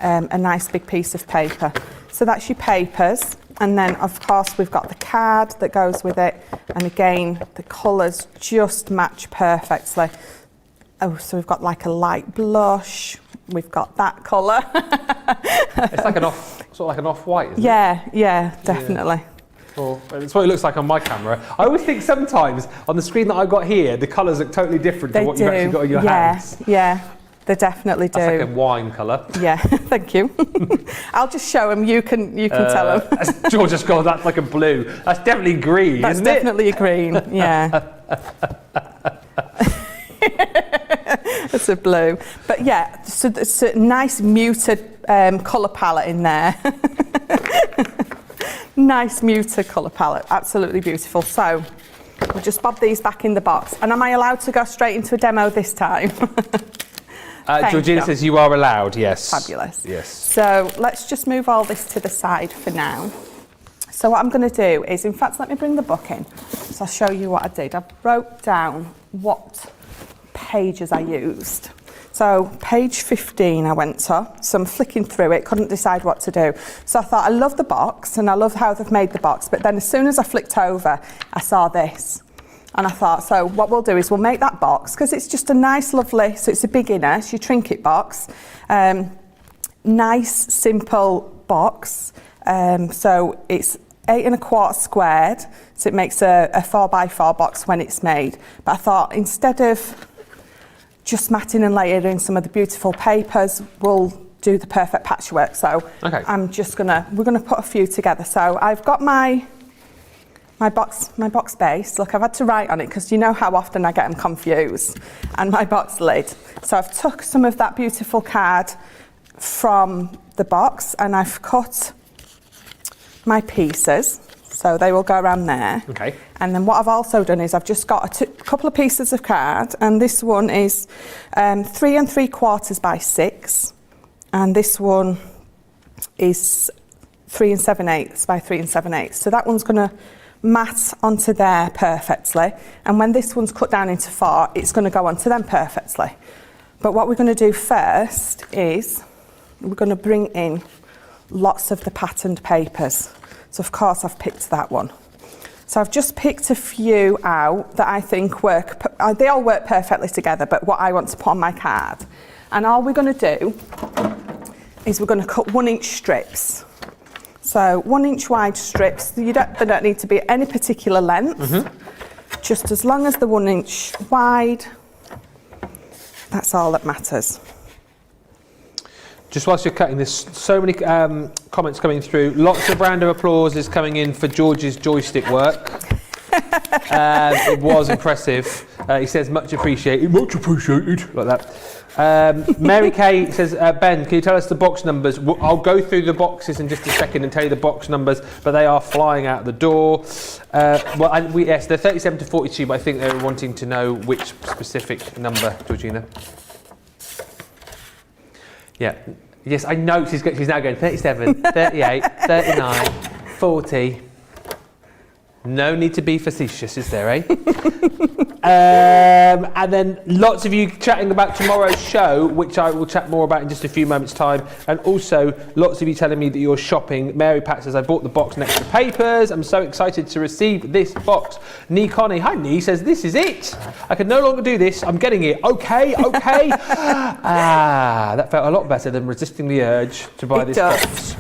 a nice big piece of paper. So that's your papers. And then, of course, we've got the card that goes with it. And again, the colours just match perfectly. Oh, so we've got like a light blush. We've got that colour. It's like sort of like an off-white, isn't it? Yeah, definitely. Yeah. Well, that's what it looks like on my camera. I always think sometimes on the screen that I've got here, the colours look totally different to what you've actually got in your hands. Yeah, they definitely do. That's like a wine colour. Yeah, thank you. I'll just show them. You can tell them. George just gone, that's like a blue. That's definitely green, That's isn't it? definitely a green, yeah. It's a blue. But yeah, so it's a nice muted colour palette in there. Nice muted colour palette, absolutely beautiful. So we'll just bob these back in the box. And am I allowed to go straight into a demo this time? Georgina says you are allowed, yes. Fabulous. Yes. So let's just move all this to the side for now. So what I'm going to do is, in fact, let me bring the book in. So I'll show you what I did. I wrote down what pages I used. So page 15 I went to, so I'm flicking through it, couldn't decide what to do. So I thought, I love the box and I love how they've made the box, but then as soon as I flicked over, I saw this. And I thought, so what we'll do is we'll make that box, because it's just a nice, lovely, so it's a beginner, it's your trinket box. Nice, simple box. So it's 8 1/4 squared, so it makes a 4x4 box when it's made. But I thought, instead of just matting and layering some of the beautiful papers, we'll do the perfect patchwork. So okay. we're gonna put a few together. So I've got my box base. Look, I've had to write on it because you know how often I get them confused. And my box lid. So I've took some of that beautiful card from the box and I've cut my pieces. So they will go around there. Okay. And then what I've also done is I've just got a couple of pieces of card, and this one is 3 3/4 by 6, and this one is 3 7/8 by 3 7/8. So that one's going to mat onto there perfectly, and when this one's cut down into 4, it's going to go onto them perfectly. But what we're going to do first is we're going to bring in lots of the patterned papers. So of course I've picked that one. So I've just picked a few out that I think work, they all work perfectly together, but what I want to put on my card. And all we're going to do is we're going to cut 1-inch strips. So 1-inch wide strips, they don't need to be any particular length, just as long as they're 1-inch wide, that's all that matters. Just whilst you're cutting, there's so many comments coming through. Lots of round of applause is coming in for George's joystick work. It was impressive. He says, much appreciated, like that. Mary Kay says, Ben, can you tell us the box numbers? I'll go through the boxes in just a second and tell you the box numbers, but they are flying out the door. Yes, they're 37 to 42, but I think they're wanting to know which specific number, Georgina. Yeah. Yes, I know she's now going 37, 38, 39, 40. No need to be facetious, is there, eh? And then lots of you chatting about tomorrow's show, which I will chat more about in just a few moments' time. And also lots of you telling me that you're shopping. Mary Pat says, I bought the box next to papers. I'm so excited to receive this box. Nee Connie, hi Nee, says, this is it. I can no longer do this. I'm getting it. Okay. That felt a lot better than resisting the urge to buy this box.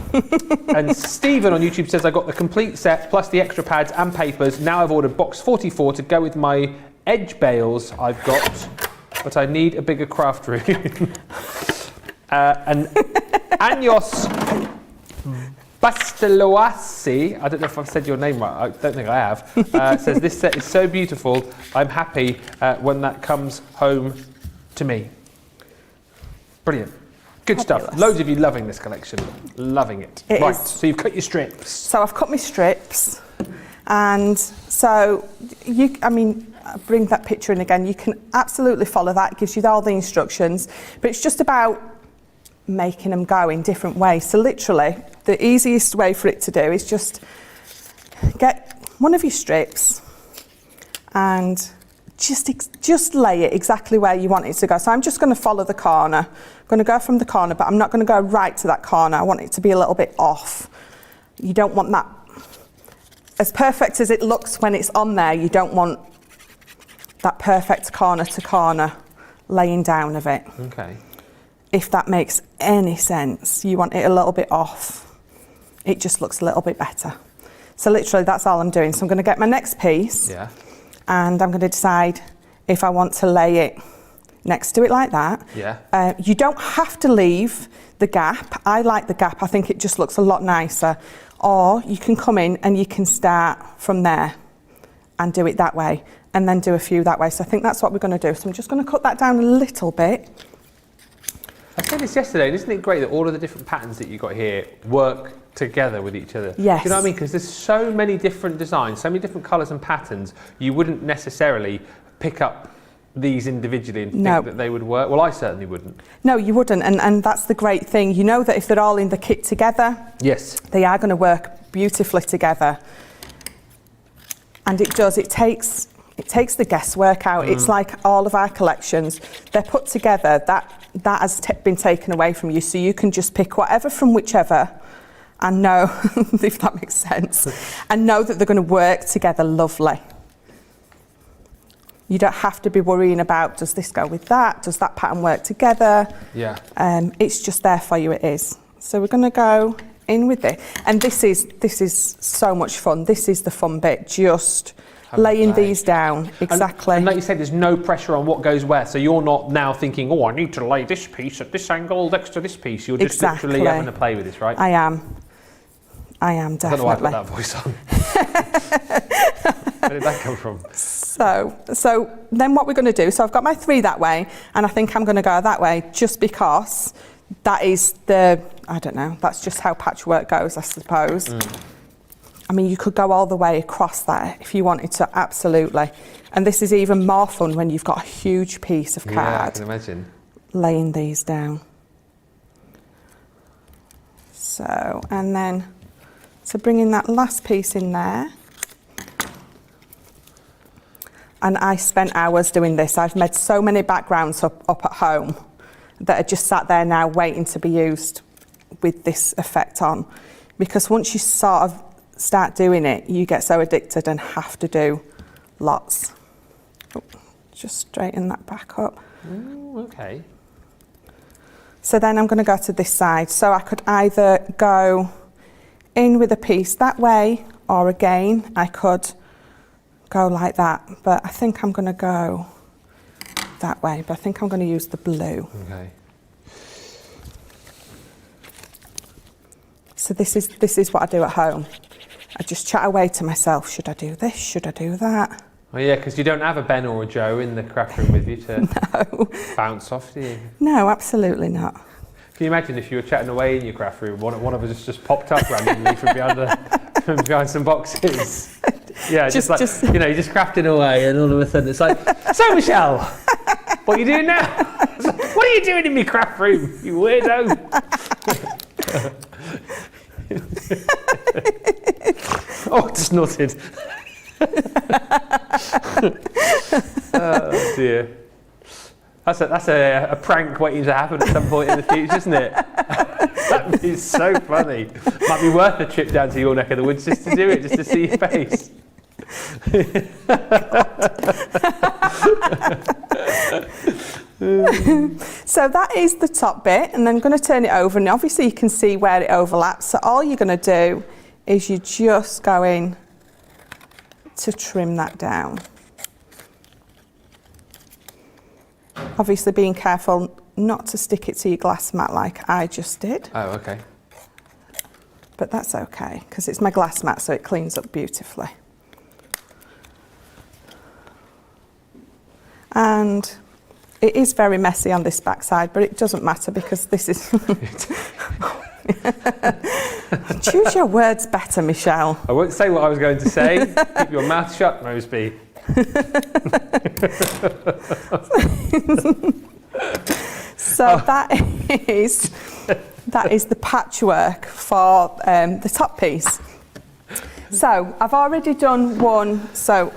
And Stephen on YouTube says, I got the complete set plus the extra pads and papers. Now I've ordered box 44 to go with my edge bales I've got, but I need a bigger craft room. And Anyos Basteloasi, I don't know if I've said your name right, I don't think I have, says this set is so beautiful, I'm happy when that comes home to me. Brilliant. Good Fabulous. stuff. Loads of you loving this collection. Loving it. It right, is. so you've cut your strips. So I've cut my strips, and so I'll bring that picture in again. You can absolutely follow that. It gives you all the instructions, but it's just about making them go in different ways. So literally, the easiest way for it to do is just get one of your strips and just lay it exactly where you want it to go. So I'm just going to follow the corner. I'm going to go from the corner, but I'm not going to go right to that corner. I want it to be a little bit off. You don't want that, as perfect as it looks when it's on there, you don't want that perfect corner to corner laying down of it. Okay. If that makes any sense, you want it a little bit off. It just looks a little bit better. So literally that's all I'm doing. So I'm going to get my next piece. Yeah. And I'm going to decide if I want to lay it next to it like that. Yeah. You don't have to leave the gap. I like the gap. I think it just looks a lot nicer. Or you can come in and you can start from there and do it that way, and then do a few that way. So I think that's what we're going to do. So I'm just going to cut that down a little bit. I said this yesterday, and isn't it great that all of the different patterns that you've got here work together with each other? Yes. Do you know what I mean? Because there's so many different designs, so many different colours and patterns, you wouldn't necessarily pick up these individually and think that they would work. Well, I certainly wouldn't. No, you wouldn't, and that's the great thing. You know that if they're all in the kit together, yes, they are going to work beautifully together. And it does, it takes the guesswork out. It's like all of our collections, they're put together, that has been taken away from you, so you can just pick whatever from whichever and know, if that makes sense, and know that they're going to work together lovely. You don't have to be worrying about, does this go with that? Does that pattern work together? Yeah. It's just there for you, it is. So we're going to go in with it. And this is so much fun. This is the fun bit, just laying these down, exactly. And like you said, there's no pressure on what goes where, so you're not now thinking, oh, I need to lay this piece at this angle next to this piece. You're just literally having to play with this, right? I am definitely. I don't know why I put that voice on. Where did that come from? So then what we're going to do, so I've got my 3 that way, and I think I'm going to go that way just because that is I don't know, that's just how patchwork goes, I suppose. I mean, you could go all the way across that if you wanted to, absolutely. And this is even more fun when you've got a huge piece of card. Yeah, I can imagine. Laying these down. So, and then, so bringing that last piece in there. And I spent hours doing this. I've made so many backgrounds up at home that are just sat there now waiting to be used with this effect on. Because once you sort of start doing it, you get so addicted and have to do lots. Oh, just straighten that back up. Okay. So then I'm going to go to this side. So I could either go in with a piece that way, or again, I could go like that. But I think I'm going to go that way. But I think I'm going to use the blue. Okay. So this is what I do at home. I just chat away to myself. Should I do this? Should I do that? Oh yeah, because you don't have a Ben or a Joe in the craft room with you to bounce off, do you? No, absolutely not. Can you imagine if you were chatting away in your craft room, one of us just popped up randomly from behind some boxes? Yeah, just you know, you're just crafting away, and all of a sudden it's like, so Michelle, what are you doing now? What are you doing in my craft room, you weirdo? Oh, just nodded. Oh dear. That's a prank waiting to happen at some point in the future, isn't it? That'd be so funny. Might be worth a trip down to your neck of the woods just to do it, just to see your face. So that is the top bit, and then I'm going to turn it over, and obviously you can see where it overlaps. So all you're going to do is you're just going to trim that down. Obviously being careful not to stick it to your glass mat like I just did. Oh, okay. But that's okay, because it's my glass mat, so it cleans up beautifully. And it is very messy on this backside, but it doesn't matter because this is... Choose your words better, Michelle. I won't say what I was going to say. Keep your mouth shut, Moseby. So that is the patchwork for the top piece. So I've already done one. So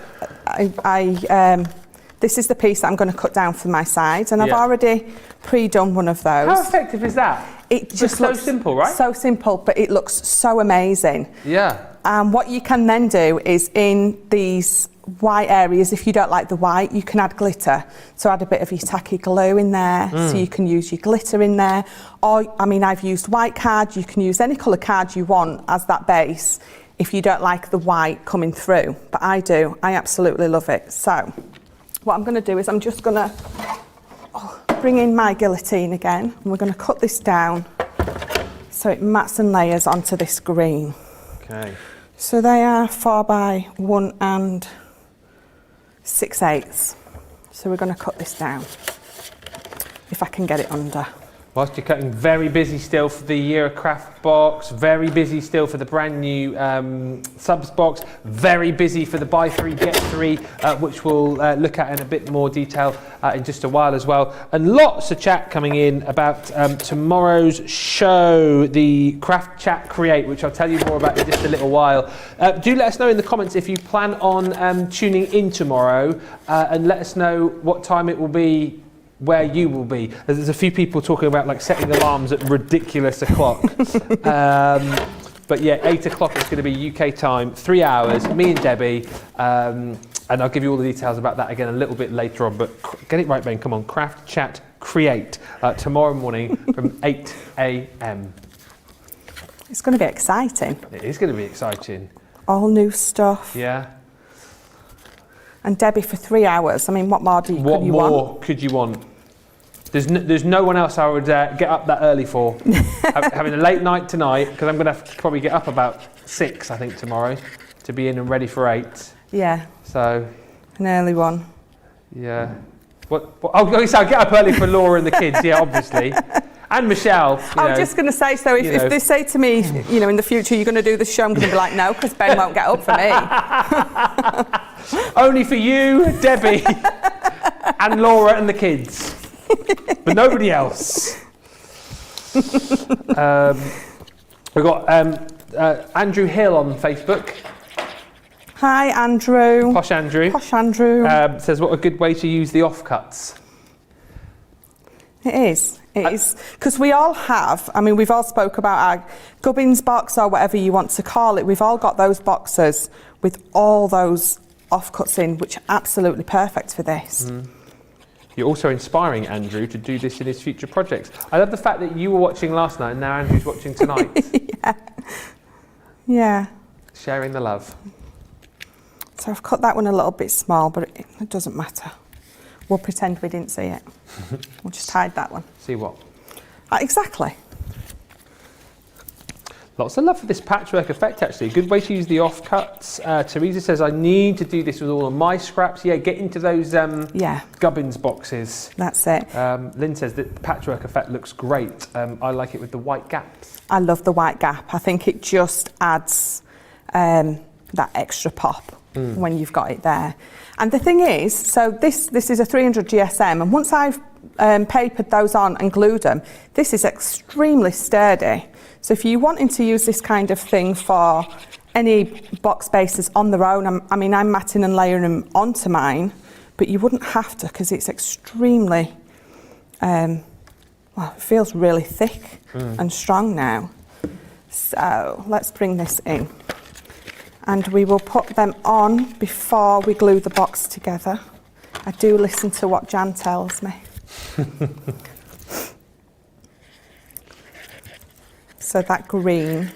this is the piece that I'm going to cut down for my sides, and I've already pre-done one of those. How effective is that? It just looks so simple, right? So simple, but it looks so amazing. Yeah. And what you can then do is in these white areas, if you don't like the white, you can add glitter. So add a bit of your tacky glue in there, so you can use your glitter in there. Or, I mean, I've used white card. You can use any colour card you want as that base if you don't like the white coming through. But I do. I absolutely love it. So what I'm going to do is I'm just going to bring in my guillotine again, and we're going to cut this down so it mats and layers onto this green. Okay. So they are 4 by 1 6/8. So we're going to cut this down, if I can get it under. Whilst you're cutting, very busy still for the Year of Craft box, very busy still for the brand new subs box, very busy for the buy 3 get 3, which we'll look at in a bit more detail in just a while as well. And lots of chat coming in about tomorrow's show, the Craft Chat Create, which I'll tell you more about in just a little while. Do let us know in the comments if you plan on tuning in tomorrow, and let us know what time it will be, where you will be. There's a few people talking about like setting alarms at ridiculous o'clock. But yeah, 8 o'clock is going to be UK time, 3 hours, me and Debbie. And I'll give you all the details about that again a little bit later on. But get it right, Ben, come on. Craft Chat Create tomorrow morning from 8 a.m. It's going to be exciting. It is going to be exciting. All new stuff. Yeah. And Debbie for 3 hours. I mean, what more could you want? What more could you want? There's no one else I would get up that early for. Having a late night tonight, because I'm going to have to probably get up about 6, I think, tomorrow, to be in and ready for 8. Yeah. So. An early one. Yeah. Oh, so I'll get up early for Laura and the kids, yeah, obviously. And Michelle. I'm just going to say, so if they say to me, in the future, you're going to do the show, I'm going to be like, no, because Ben won't get up for me. Only for you, Debbie, and Laura and the kids. But nobody else. We've got Andrew Hill on Facebook. Hi, Andrew. Posh Andrew. Posh Andrew. Says, what a good way to use the offcuts. It is. It is. Because we all have, we've all spoke about our gubbins box or whatever you want to call it. We've all got those boxes with all those offcuts in, which are absolutely perfect for this. You're also inspiring Andrew to do this in his future projects. I love the fact that you were watching last night and now Andrew's watching tonight. Yeah. Sharing the love. So I've cut that one a little bit small, but it doesn't matter. We'll pretend we didn't see it. We'll just hide that one. See what? Exactly. Lots of love for this patchwork effect, actually. Good way to use the offcuts. Teresa says, I need to do this with all of my scraps. Yeah, get into those gubbins boxes. That's it. Lynn says that the patchwork effect looks great. I like it with the white gaps. I love the white gap. I think it just adds that extra pop when you've got it there. And the thing is, so this is a 300 GSM, and once I've papered those on and glued them, this is extremely sturdy. So if you're wanting to use this kind of thing for any box bases on their own, I'm matting and layering them onto mine, but you wouldn't have to because it's extremely, it feels really thick and strong now. So let's bring this in. And we will put them on before we glue the box together. I do listen to what Jan tells me. So that green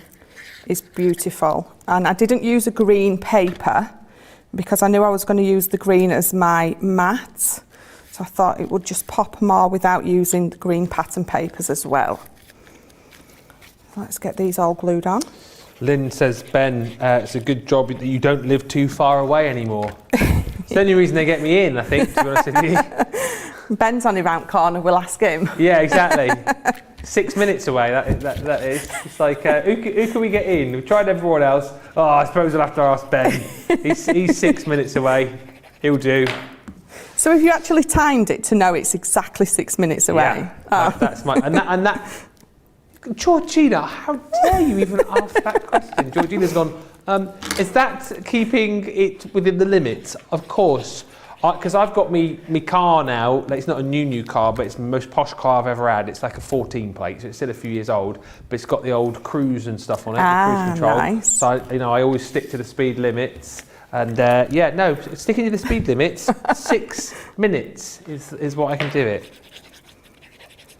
is beautiful. And I didn't use a green paper because I knew I was going to use the green as my mat. So I thought it would just pop more without using the green pattern papers as well. Let's get these all glued on. Lynn says, Ben, it's a good job that you don't live too far away anymore. It's the only reason they get me in, I think, to be honest with you. Ben's on around corner, we'll ask him. Yeah, exactly. 6 minutes away, that is. It's like, who can we get in? We've tried everyone else. Oh, I suppose I'll have to ask Ben. He's 6 minutes away. He'll do. So have you actually timed it to know it's exactly 6 minutes away? Yeah, that's my... And that... Georgina, how dare you even ask that question? Georgina's gone, is that keeping it within the limits? Of course. Because I've got me car now, like it's not a new car, but it's the most posh car I've ever had. It's like a 14 plate, so it's still a few years old, but it's got the old cruise and stuff on it, the cruise control. Nice. So, I always stick to the speed limits. And sticking to the speed limits, 6 minutes is what I can do it.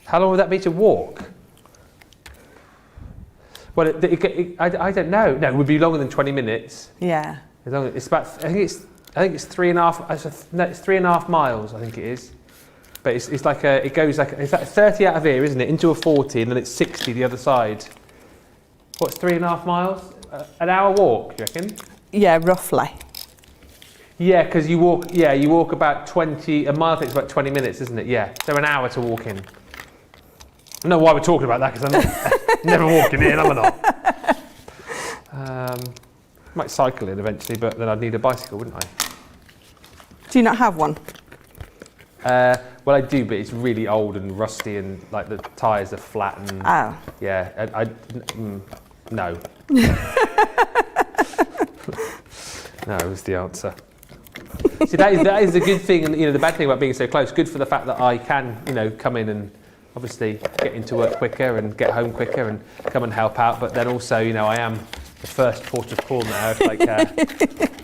How long would that be to walk? Well, I don't know. No, it would be longer than 20 minutes. Yeah. It's about, I think it's 3.5. No, it's 3.5 miles. I think it is. But it's like it goes like it's like 30 out of here, isn't it? Into a 40, and then it's 60 the other side. What's 3.5 miles? An hour walk, do you reckon? Yeah, roughly. Yeah, because you walk about 20. A mile takes about 20 minutes, isn't it? Yeah. So an hour to walk in. I don't know why we're talking about that because I'm not never walking in, am I not? Might cycle in eventually, but then I'd need a bicycle, wouldn't I? Do you not have one? Well, I do, but it's really old and rusty, and like the tyres are flat and yeah. No. No was the answer. See, that is a good thing, and the bad thing about being so close. Good for the fact that I can, come in and obviously get into work quicker and get home quicker and come and help out. But then also, I am the first port of call now. It's like,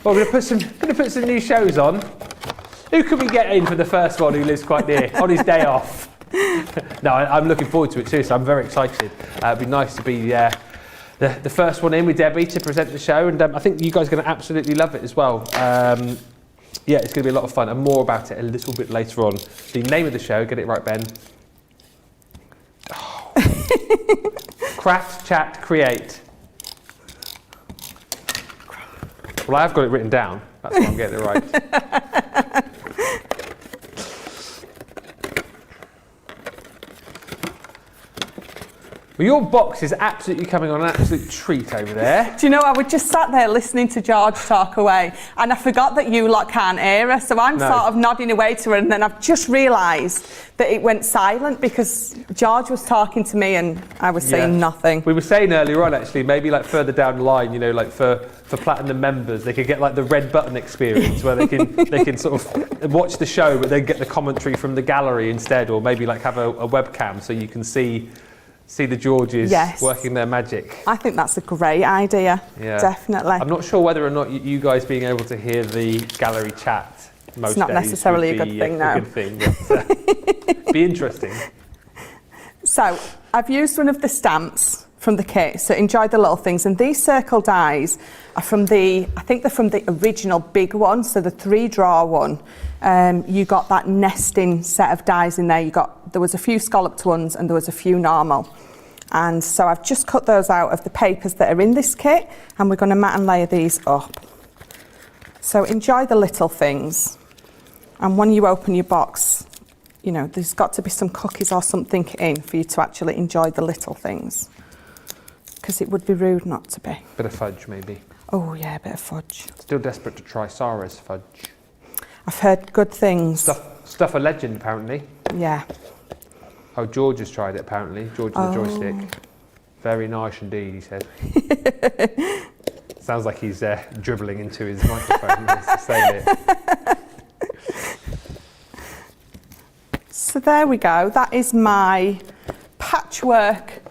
well, we're gonna put some new shows on. Who can we get in for the first one who lives quite near on his day off? No, I'm looking forward to it too. So I'm very excited. It'd be nice to be the first one in with Debbie to present the show, and I think you guys are going to absolutely love it as well. Yeah, it's going to be a lot of fun, and more about it a little bit later on. The name of the show, get it right, Ben. Oh. Craft, Chat, Create. Well, I've got it written down. That's why I'm getting it right. Well, your box is absolutely coming on an absolute treat over there. Do you know, I was just sat there listening to George talk away, and I forgot that you lot can't hear her, so I'm sort of nodding away to her, and then I've just realised that it went silent because George was talking to me and I was saying nothing. We were saying earlier on, actually, maybe like further down the line, like for Platinum members, they could get like the red button experience where they can sort of watch the show, but then get the commentary from the gallery instead, or maybe like have a webcam so you can see the Georges working their magic. I think that's a great idea. Yeah. Definitely. I'm not sure whether or not you guys being able to hear the gallery chat most it's not days necessarily a good thing, no. A good thing, but be interesting. So I've used one of the stamps from the kit, so enjoy the little things. And these circle dies are from I think they're from the original big one, so the 3-drawer one. You got that nesting set of dies in there. There was a few scalloped ones and there was a few normal. And so I've just cut those out of the papers that are in this kit, and we're going to mat and layer these up. So enjoy the little things. And when you open your box, there's got to be some cookies or something in for you to actually enjoy the little things. Because it would be rude not to be. Bit of fudge, maybe. Oh yeah, a bit of fudge. Still desperate to try Sarah's fudge. I've heard good things. Stuff a legend, apparently. Yeah. Oh, George has tried it, apparently. George and the joystick. Very nice indeed, he said. Sounds like he's dribbling into his microphone to say it. So there we go. That is my patchwork,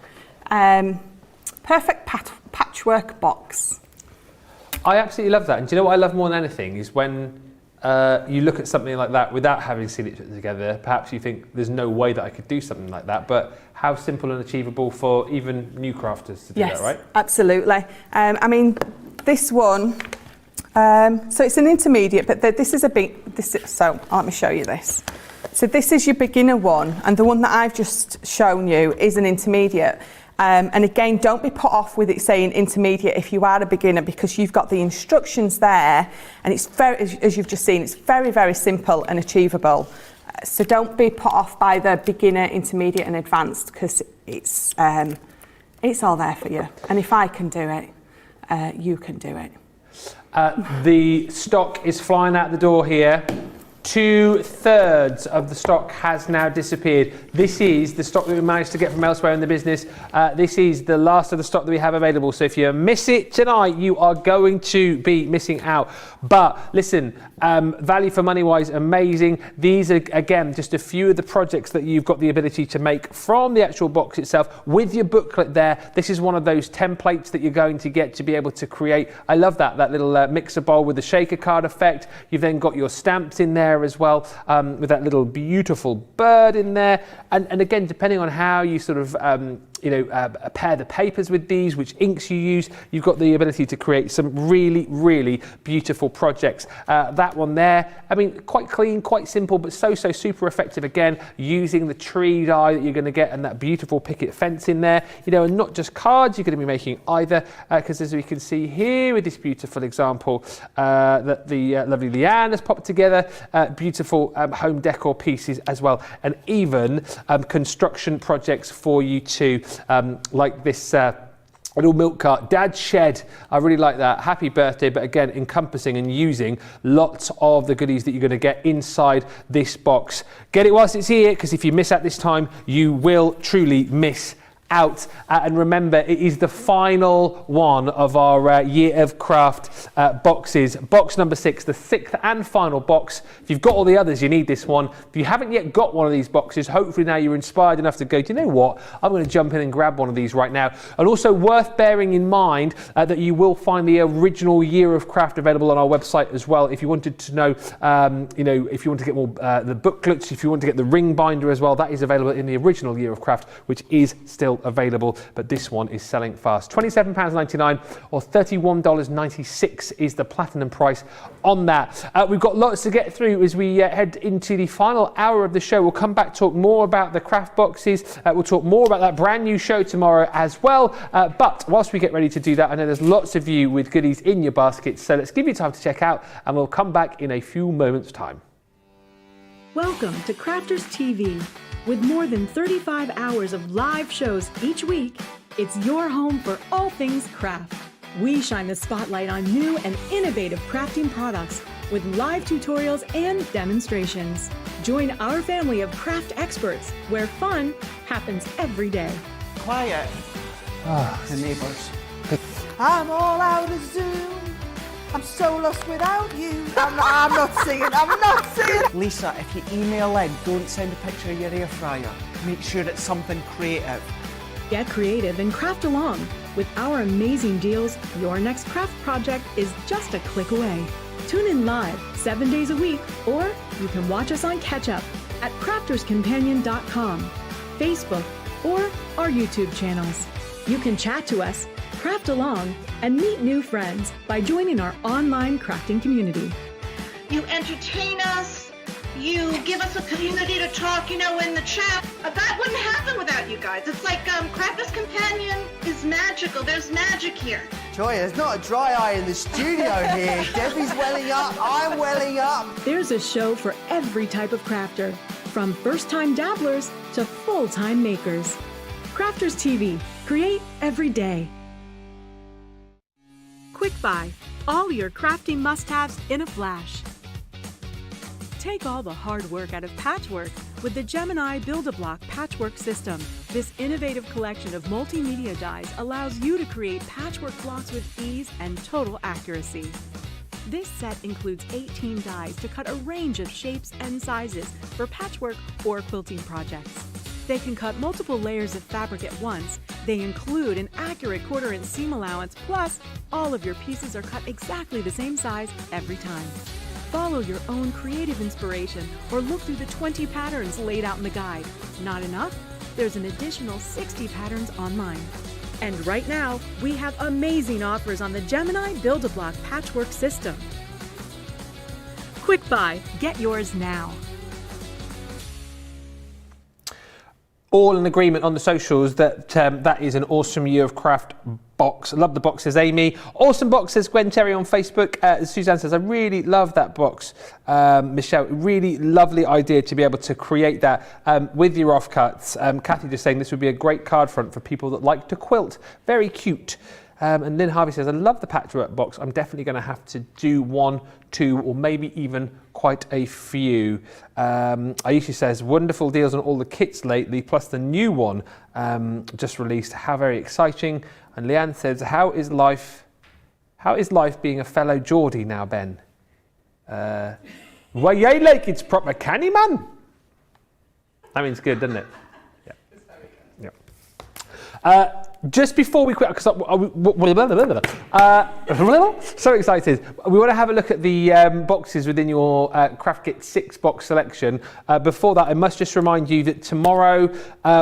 perfect patchwork box. I absolutely love that. And do you know what I love more than anything is when you look at something like that without having seen it put together, perhaps you think there's no way that I could do something like that, but how simple and achievable for even new crafters to do that, right? Absolutely. I mean, this one, so it's an intermediate, but this is a big, so let me show you this. So this is your beginner one, and the one that I've just shown you is an intermediate. And again, don't be put off with it saying intermediate if you are a beginner, because you've got the instructions there, and it's very, as you've just seen, it's very, very simple and achievable. So don't be put off by the beginner, intermediate and advanced, because it's all there for you. And if I can do it, you can do it. The stock is flying out the door here. 2/3 of the stock has now disappeared. This is the stock that we managed to get from elsewhere in the business. This is the last of the stock that we have available. So if you miss it tonight, you are going to be missing out. But listen, value for money wise, amazing. These are, again, just a few of the projects that you've got the ability to make from the actual box itself with your booklet there. This is one of those templates that you're going to get to be able to create. I love that little mixer bowl with the shaker card effect. You've then got your stamps in there as well, with that little beautiful bird in there, and again, depending on how you sort of pair the papers with these, which inks you use, you've got the ability to create some really, really beautiful projects. That one there, I mean, quite clean, quite simple, but so super effective, again, using the tree die that you're going to get and that beautiful picket fence in there, and not just cards you're going to be making either, because as we can see here with this beautiful example that the lovely Leanne has popped together, beautiful home decor pieces as well, and even construction projects for you too, like this little milk cart, Dad's shed. I really like that. Happy birthday, but again, encompassing and using lots of the goodies that you're going to get inside this box. Get it whilst it's here, because if you miss out this time, you will truly miss out. And remember, it is the final one of our Year of Craft boxes. Box number 6, the 6th and final box. If you've got all the others, you need this one. If you haven't yet got one of these boxes, hopefully now you're inspired enough to go, do you know what? I'm going to jump in and grab one of these right now. And also worth bearing in mind that you will find the original Year of Craft available on our website as well. If you wanted to know, if you want to get more the booklets, if you want to get the ring binder as well, that is available in the original Year of Craft, which is still available, but this one is selling fast. £27.99 or $31.96 is the platinum price on that. We've got lots to get through as we head into the final hour of the show. We'll come back, talk more about the craft boxes. We'll talk more about that brand new show tomorrow as well. But whilst we get ready to do that, I know there's lots of you with goodies in your baskets, so let's give you time to check out, and we'll come back in a few moments' time. Welcome to Crafters TV. With more than 35 hours of live shows each week, it's your home for all things craft. We shine the spotlight on new and innovative crafting products with live tutorials and demonstrations. Join our family of craft experts where fun happens every day. Quiet. The neighbours. I'm all out of Zoom. I'm so lost without you. I'm not singing. Lisa, if you email in, don't send a picture of your air fryer. Make sure it's something creative. Get creative and craft along. With our amazing deals, your next craft project is just a click away. Tune in live 7 days a week, or you can watch us on Catch Up at crafterscompanion.com, Facebook, or our YouTube channels. You can chat to us, craft along, and meet new friends by joining our online crafting community. You entertain us, you give us a community to talk, in the chat. That wouldn't happen without you guys. It's like Crafters Companion is magical. There's magic here. Joy, there's not a dry eye in the studio here. Debbie's welling up, I'm welling up. There's a show for every type of crafter, from first-time dabblers to full-time makers. Crafters TV. Create every day. Quick Buy. All your crafting must-haves in a flash. Take all the hard work out of Patchwork with the Gemini Build-A-Block Patchwork system. This innovative collection of multimedia dies allows you to create patchwork blocks with ease and total accuracy. This set includes 18 dies to cut a range of shapes and sizes for patchwork or quilting projects. They can cut multiple layers of fabric at once. They include an accurate 1/4-inch seam allowance, plus all of your pieces are cut exactly the same size every time. Follow your own creative inspiration or look through the 20 patterns laid out in the guide. Not enough? There's an additional 60 patterns online. And right now, we have amazing offers on the Gemini Build-A-Block Patchwork system. Quick buy, get yours now. All in agreement on the socials that that is an awesome Year of Craft box. I love the box, says Amy. Awesome box, says Gwen Terry on Facebook. Suzanne says, I really love that box. Michelle, really lovely idea to be able to create that with your offcuts. Kathy just saying this would be a great card front for people that like to quilt. Very cute. And Lynn Harvey says, I love the patchwork box. I'm definitely going to have to do 1, 2, or maybe even quite a few. Aisha says, wonderful deals on all the kits lately, plus the new one just released. How very exciting. And Leanne says, how is life being a fellow Geordie now, Ben? Well, yeah, like it's proper canny, man. That means good, doesn't it? Yeah. Yeah. Just before we quit, because so excited, we want to have a look at the boxes within your Craft Kit 6 box selection. Before that, I must just remind you that tomorrow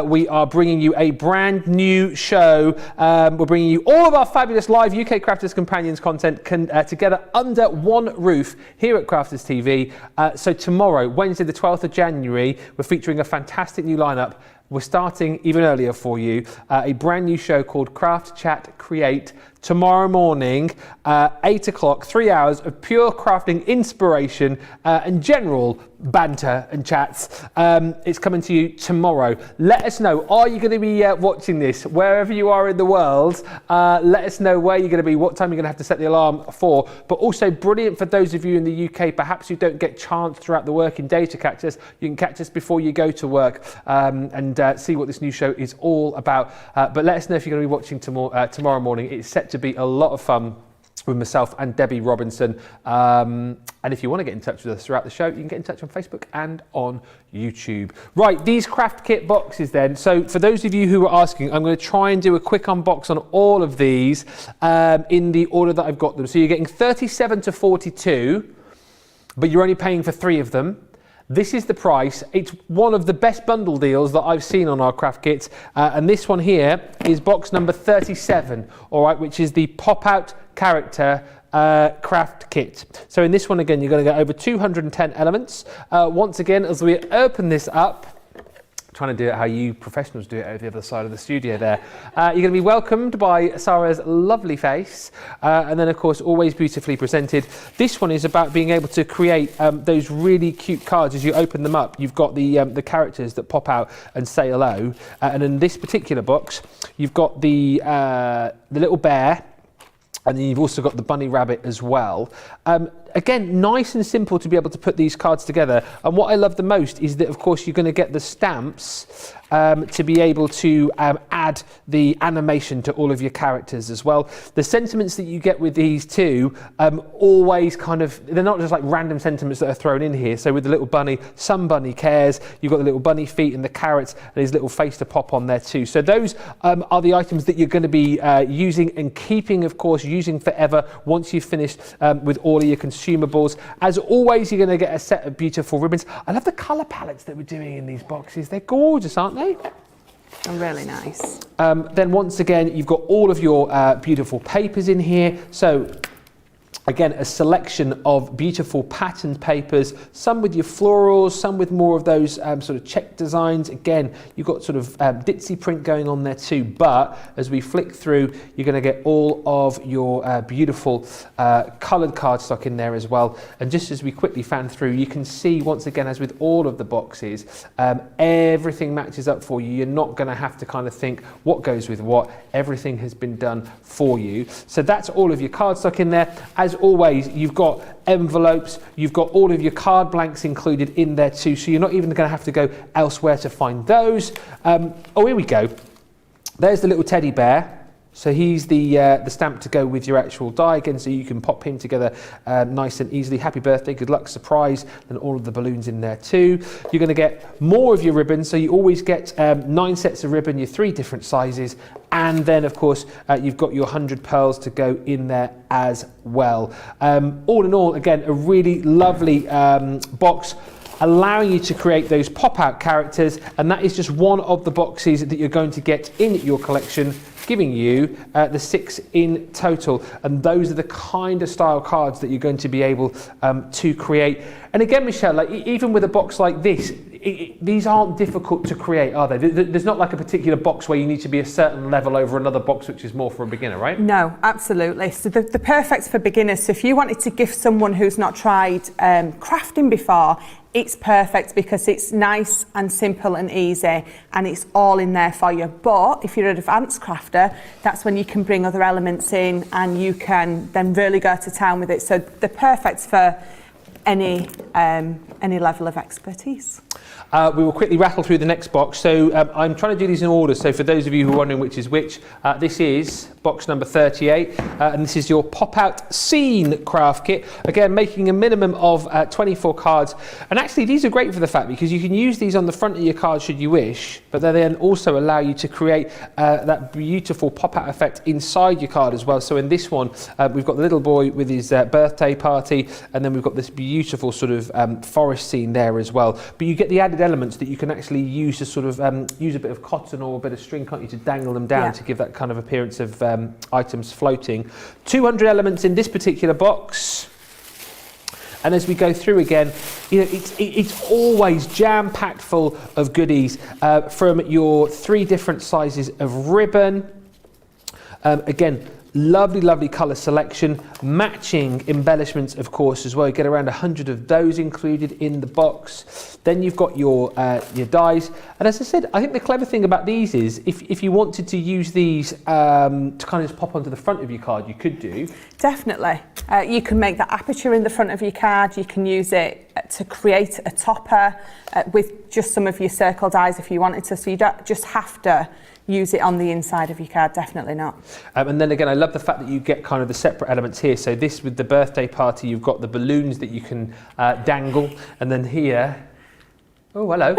we are bringing you a brand new show. We're bringing you all of our fabulous live UK Crafters Companions content together under one roof here at Crafters TV. So tomorrow, Wednesday the 12th of January, we're featuring a fantastic new lineup. We're starting even earlier for you, a brand new show called Craft Chat Create tomorrow morning, 8 o'clock, 3 hours of pure crafting inspiration and general banter and chats. It's coming to you tomorrow. Let us know, are you going to be watching this wherever you are in the world? Let us know where you're going to be, what time you're going to have to set the alarm for, but also brilliant for those of you in the UK, perhaps you don't get chance throughout the working day to catch us. You can catch us before you go to work and see what this new show is all about. But let us know if you're going to be watching tomorrow morning. It's set to be a lot of fun with myself and Debbie Robinson. And if you want to get in touch with us throughout the show, you can get in touch on Facebook and on YouTube. Right, these Craft Kit boxes then. So for those of you who are asking, I'm going to try and do a quick unbox on all of these in the order that I've got them. So you're getting 37 to 42, but you're only paying for 3 of them. This is the price. It's one of the best bundle deals that I've seen on our craft kits. And this one here is box number 37, all right, which is the pop-out character craft kit. So in this one, again, you're going to get over 210 elements. Once again, as we open this up, trying to do it how you professionals do it over the other side of the studio there. You're going to be welcomed by Sarah's lovely face, and then of course always beautifully presented. This one is about being able to create those really cute cards. As you open them up, you've got the characters that pop out and say hello, and in this particular box you've got the little bear, and then you've also got the bunny rabbit as well. Again, nice and simple to be able to put these cards together. And what I love the most is that, of course, you're going to get the stamps to be able to add the animation to all of your characters as well. The sentiments that you get with these two always kind of, they're not just like random sentiments that are thrown in here. So with the little bunny, some bunny cares. You've got the little bunny feet and the carrots and his little face to pop on there too. So those are the items that you're going to be using and keeping, of course, using forever once you've finished with all of your consumables. As always, you're going to get a set of beautiful ribbons. I love the colour palettes that we're doing in these boxes. They're gorgeous, aren't they? And really nice. Then once again, you've got all of your beautiful papers in here. So again, a selection of beautiful patterned papers, some with your florals, some with more of those sort of check designs. Again, you've got sort of ditzy print going on there too, but as we flick through, you're going to get all of your beautiful coloured cardstock in there as well. And just as we quickly fan through, you can see once again, as with all of the boxes, everything matches up for you. You're not going to have to kind of think what goes with what. Everything has been done for you. So that's all of your cardstock in there. As always, you've got envelopes, you've got all of your card blanks included in there too, so you're not even going to have to go elsewhere to find those. Oh, here we go. There's the little teddy bear. So he's the stamp to go with your actual die again, so you can pop him together nice and easily. Happy birthday, good luck, surprise, and all of the balloons in there too. You're going to get more of your ribbon, so you always get 9 sets of ribbon, your 3 different sizes, and then of course you've got your 100 pearls to go in there as well. All in all, again, a really lovely box, allowing you to create those pop-out characters, and that is just one of the boxes that you're going to get in your collection, giving you the 6 in total. And those are the kind of style cards that you're going to be able to create. And again, Michelle, like even with a box like this, these aren't difficult to create, are they? There's not like a particular box where you need to be a certain level over another box which is more for a beginner, right? No, absolutely. So the perfect for beginners. So if you wanted to gift someone who's not tried crafting before, it's perfect because it's nice and simple and easy, and it's all in there for you. But if you're an advanced crafter, that's when you can bring other elements in and you can then really go to town with it. So they're perfect for any level of expertise. We will quickly rattle through the next box. So I'm trying to do these in order. So for those of you who are wondering which is which, this is box number 38, and this is your pop-out scene craft kit. Again, making a minimum of 24 cards. And actually, these are great for the fact because you can use these on the front of your card should you wish, but they then also allow you to create that beautiful pop-out effect inside your card as well. So in this one, we've got the little boy with his birthday party, and then we've got this beautiful sort of forest scene there as well. But you get the added elements that you can actually use to sort of use a bit of cotton or a bit of string, can't you, to dangle them down to give that kind of appearance of items floating. 200 elements in this particular box. And as we go through again, you know, it's always jam-packed full of goodies from your 3 different sizes of ribbon. Again, lovely colour selection, matching embellishments of course as well. You get around 100 of those included in the box. Then you've got your dies, and as I said, I think the clever thing about these is if you wanted to use these to kind of just pop onto the front of your card, you could do. Definitely. You can make that aperture in the front of your card. You can use it to create a topper with just some of your circle dies if you wanted to, so you don't just have to use it on the inside of your card, definitely not. And then again, I love the fact that you get kind of the separate elements here. So this with the birthday party, you've got the balloons that you can dangle, and then here, oh hello.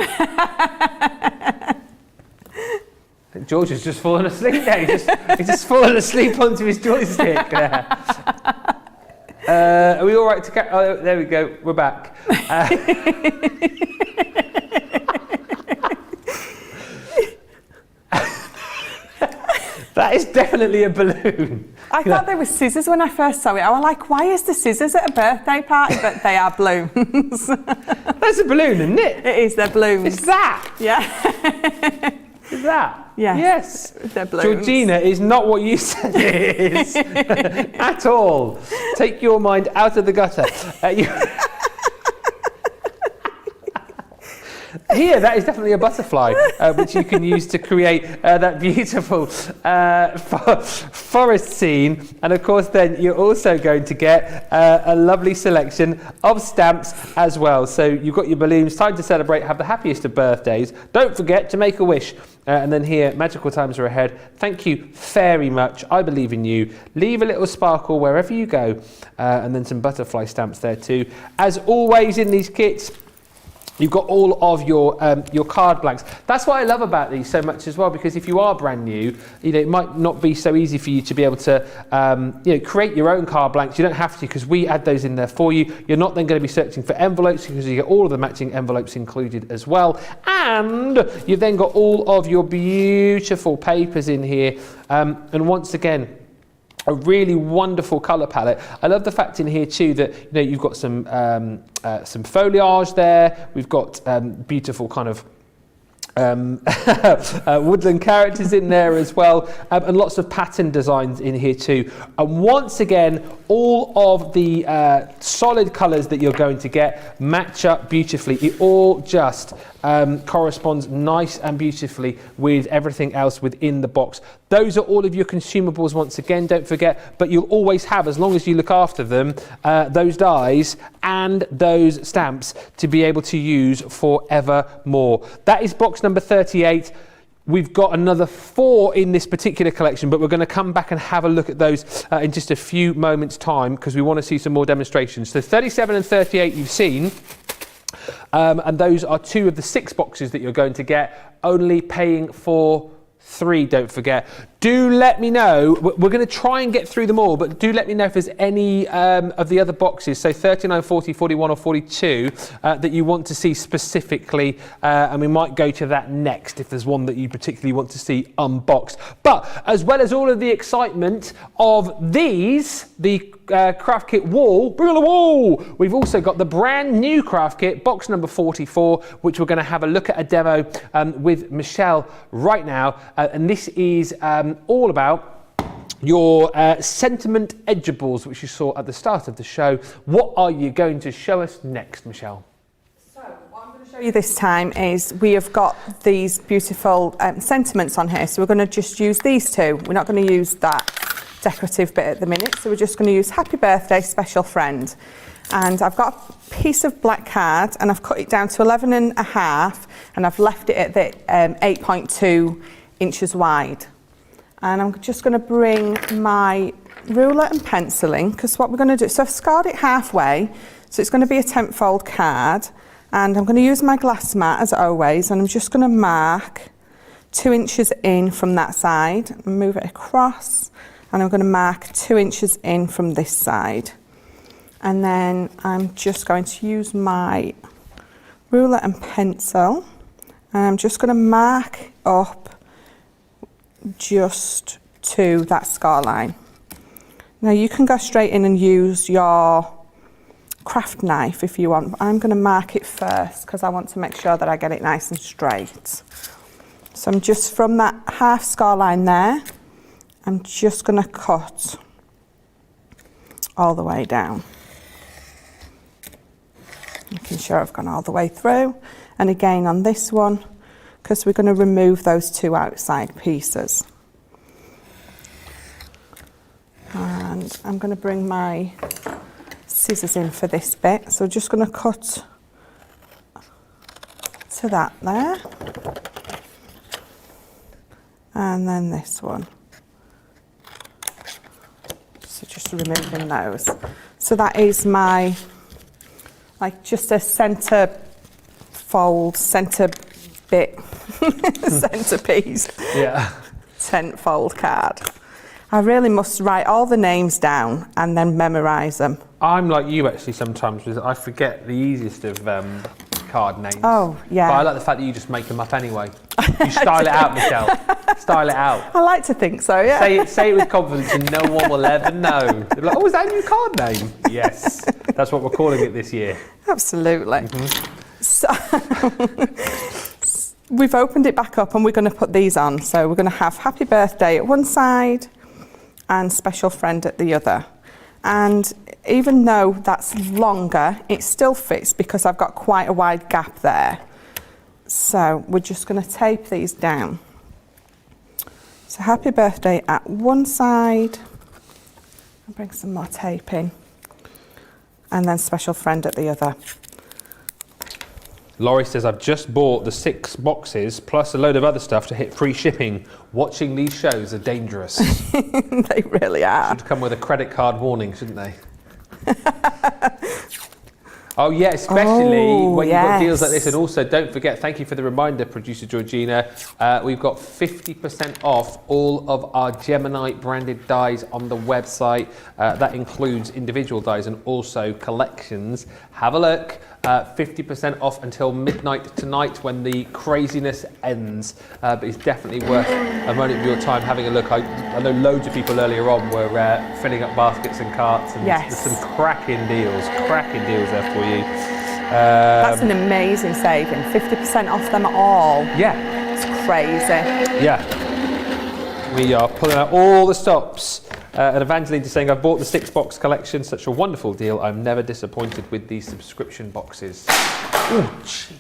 George has just fallen asleep there. He's just fallen asleep onto his joystick there. Are we all right to get? Oh, there we go. We're back. That is definitely a balloon. I thought they were scissors when I first saw it. I was like, why is the scissors at a birthday party? But they are balloons. That's a balloon, isn't it? It is, they're balloons. Is that? Yeah. Is that? Yes. Yes. They're balloons. Georgina is not what you said it is at all. Take your mind out of the gutter. Here, that is definitely a butterfly, which you can use to create that beautiful forest scene. And of course, then you're also going to get a lovely selection of stamps as well. So you've got your balloons, time to celebrate, have the happiest of birthdays. Don't forget to make a wish. And then here, magical times are ahead. Thank you very much. I believe in you. Leave a little sparkle wherever you go. And then some butterfly stamps there too. As always in these kits, you've got all of your card blanks. That's what I love about these so much as well, because if you are brand new, you know, it might not be so easy for you to be able to you know, create your own card blanks. You don't have to, because we add those in there for you. You're not then going to be searching for envelopes, because you get all of the matching envelopes included as well. And you've then got all of your beautiful papers in here. And once again, a really wonderful colour palette. I love the fact in here too that, you know, you've got some foliage there. We've got beautiful kind of woodland characters in there as well, and lots of pattern designs in here too. And once again, all of the solid colours that you're going to get match up beautifully. It all just corresponds nice and beautifully with everything else within the box. Those are all of your consumables once again, don't forget, but you'll always have, as long as you look after them, those dies and those stamps to be able to use forever more. That is box number 38. We've got another 4 in this particular collection, but we're going to come back and have a look at those in just a few moments' time because we want to see some more demonstrations. So 37 and 38 you've seen, and those are 2 of the 6 boxes that you're going to get, only paying for 3, don't forget. Do let me know. We're going to try and get through them all, but do let me know if there's any of the other boxes, so 39, 40, 41 or 42, that you want to see specifically, and we might go to that next if there's one that you particularly want to see unboxed. But as well as all of the excitement of these, the craft kit wall, bring on the wall, we've also got the brand new craft kit, box number 44, which we're going to have a look at a demo with Michelle right now, and this is all about your sentiment edgeables, which you saw at the start of the show. What are you going to show us next, Michelle? So what I'm going to show you this time is we have got these beautiful sentiments on here, so we're going to just use these 2. We're not going to use that decorative bit at the minute, so we're just going to use happy birthday special friend. And I've got a piece of black card and I've cut it down to 11.5 and I've left it at the 8.2 inches wide. And I'm just going to bring my ruler and penciling, because what we're going to do, so I've scarred it halfway, so it's going to be a 10th fold card, and I'm going to use my glass mat as always, and I'm just going to mark 2 inches in from that side, and move it across, and I'm going to mark 2 inches in from this side. And then I'm just going to use my ruler and pencil, and I'm just going to mark up just to that scar line. Now you can go straight in and use your craft knife if you want. I'm going to mark it first because I want to make sure that I get it nice and straight. So I'm just from that half scar line there, I'm just going to cut all the way down, making sure I've gone all the way through. And again on this one, because we're going to remove those 2 outside pieces. And I'm going to bring my scissors in for this bit. So just going to cut to that there. And then this one. So just removing those. So that is my, like just a centre fold, centre bit, centerpiece, 10th fold card. I really must write all the names down and then memorise them. I'm like you actually sometimes, I forget the easiest of card names. Oh, yeah. But I like the fact that you just make them up anyway. You style it out, Michelle. Style it out. I like to think so, yeah. Say it with confidence and no one will ever know. They'll be like, oh, is that a new card name? Yes. That's what we're calling it this year. Absolutely. So we've opened it back up and we're going to put these on. So we're going to have happy birthday at one side and special friend at the other. And even though that's longer, it still fits because I've got quite a wide gap there. So we're just going to tape these down. So happy birthday at one side. I'll bring some more tape in. And then special friend at the other. Laurie says, I've just bought the 6 boxes plus a load of other stuff to hit free shipping. Watching these shows are dangerous. They really are. Should come with a credit card warning, shouldn't they? Oh yeah, especially when you've got deals like this. And also, don't forget, thank you for the reminder, producer Georgina. We've got 50% off all of our Gemini branded dies on the website. That includes individual dies and also collections. Have a look. 50% off until midnight tonight when the craziness ends. But it's definitely worth a moment of your time having a look. I know loads of people earlier on were filling up baskets and carts, and there's some cracking deals there for you. That's an amazing saving. 50% off them all. Yeah. It's crazy. Yeah. We are pulling out all the stops. And Evangeline is saying, I've bought the 6-box collection, such a wonderful deal. I'm never disappointed with these subscription boxes. Oh, gee.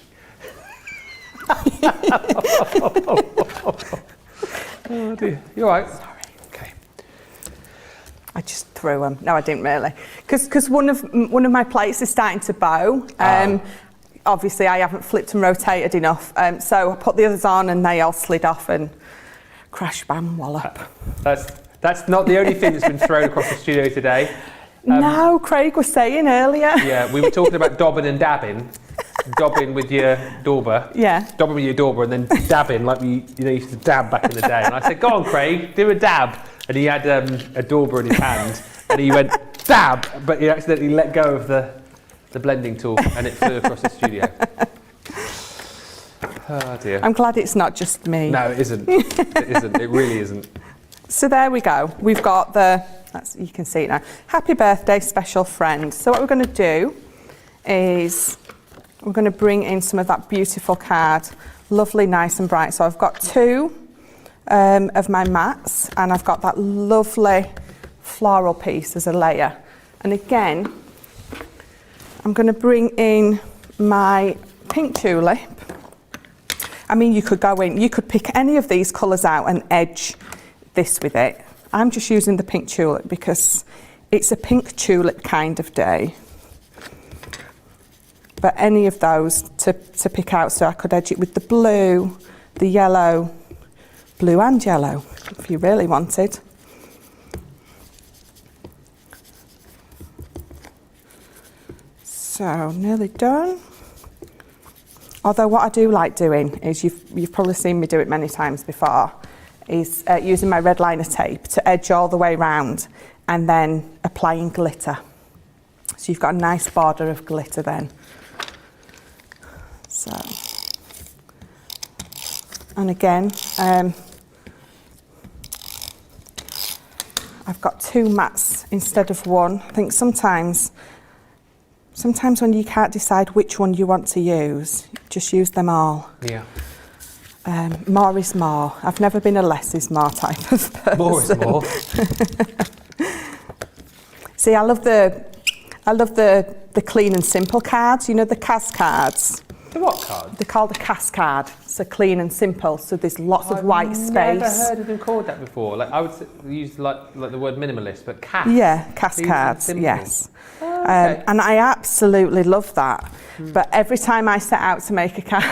Oh dear. You all right? Sorry. Okay. I just threw them. No, I didn't really. Because one of my plates is starting to bow. obviously I haven't flipped and rotated enough. So I put the others on and they all slid off and crash, bam, wallop. That's not the only thing that's been thrown across the studio today. No, Craig was saying earlier. Yeah, we were talking about dobbing and dabbing. Dobbing with your dauber. Yeah. Dobbing with your dauber and then dabbing like we used to dab back in the day. And I said, go on, Craig, do a dab. And he had a dauber in his hand and he went, dab, but he accidentally let go of the blending tool and it flew across the studio. Oh dear. I'm glad it's not just me. No, it isn't. It isn't. It really isn't. So there we go. We've got you can see it now. Happy birthday, special friend. So what we're going to do is we're going to bring in some of that beautiful card. Lovely, nice and bright. So I've got 2 of my mats and I've got that lovely floral piece as a layer. And again, I'm going to bring in my pink tulip. I mean, you could pick any of these colours out and edge this with it. I'm just using the pink tulip because it's a pink tulip kind of day. But any of those to pick out, so I could edge it with the blue, the yellow, blue and yellow, if you really wanted. So, nearly done. Although what I do like doing is, you've probably seen me do it many times before, is using my red liner tape to edge all the way round and then applying glitter. So you've got a nice border of glitter then. So, and again, I've got 2 mats instead of 1. I think sometimes when you can't decide which one you want to use, just use them all. Yeah. More is more. I've never been a less is more type of person. More is more. See, I love the clean and simple cards. You know, the CAS cards. The what card? They're called a CAS card. So clean and simple. So there's lots of white space. I've never heard of them called that before. Like I would use like the word minimalist, but CAS. Yeah, CAS Clean cards. and Yes. Oh, okay. And I absolutely love that. But every time I set out to make a card,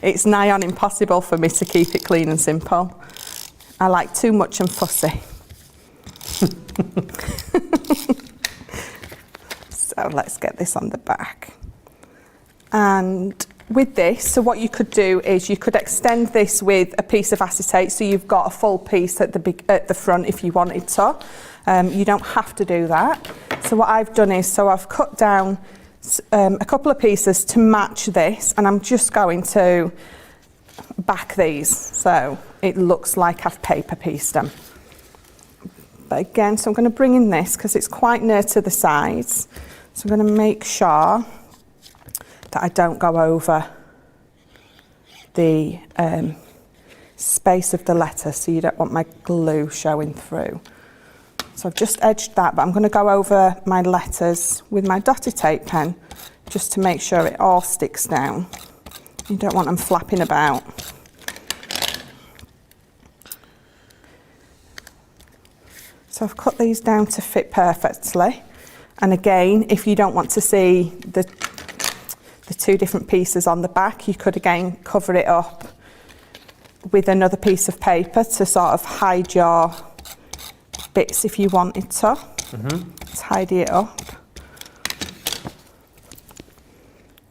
it's nigh on impossible for me to keep it clean and simple. I like too much and fussy. So let's get this on the back. And with this, so what you could do is you could extend this with a piece of acetate, so you've got a full piece at the front if you wanted to. You don't have to do that. So what I've done is, so I've cut down a couple of pieces to match this, and I'm just going to back these so it looks like I've paper pieced them. But again, so I'm going to bring in this because it's quite near to the sides. So I'm going to make sure that I don't go over the space of the letter, so you don't want my glue showing through. So I've just edged that, but I'm going to go over my letters with my dotted tape pen just to make sure it all sticks down. You don't want them flapping about. So I've cut these down to fit perfectly. And again, if you don't want to see the 2 different pieces on the back, you could again cover it up with another piece of paper to sort of hide your bits if you wanted to. Tidy it up.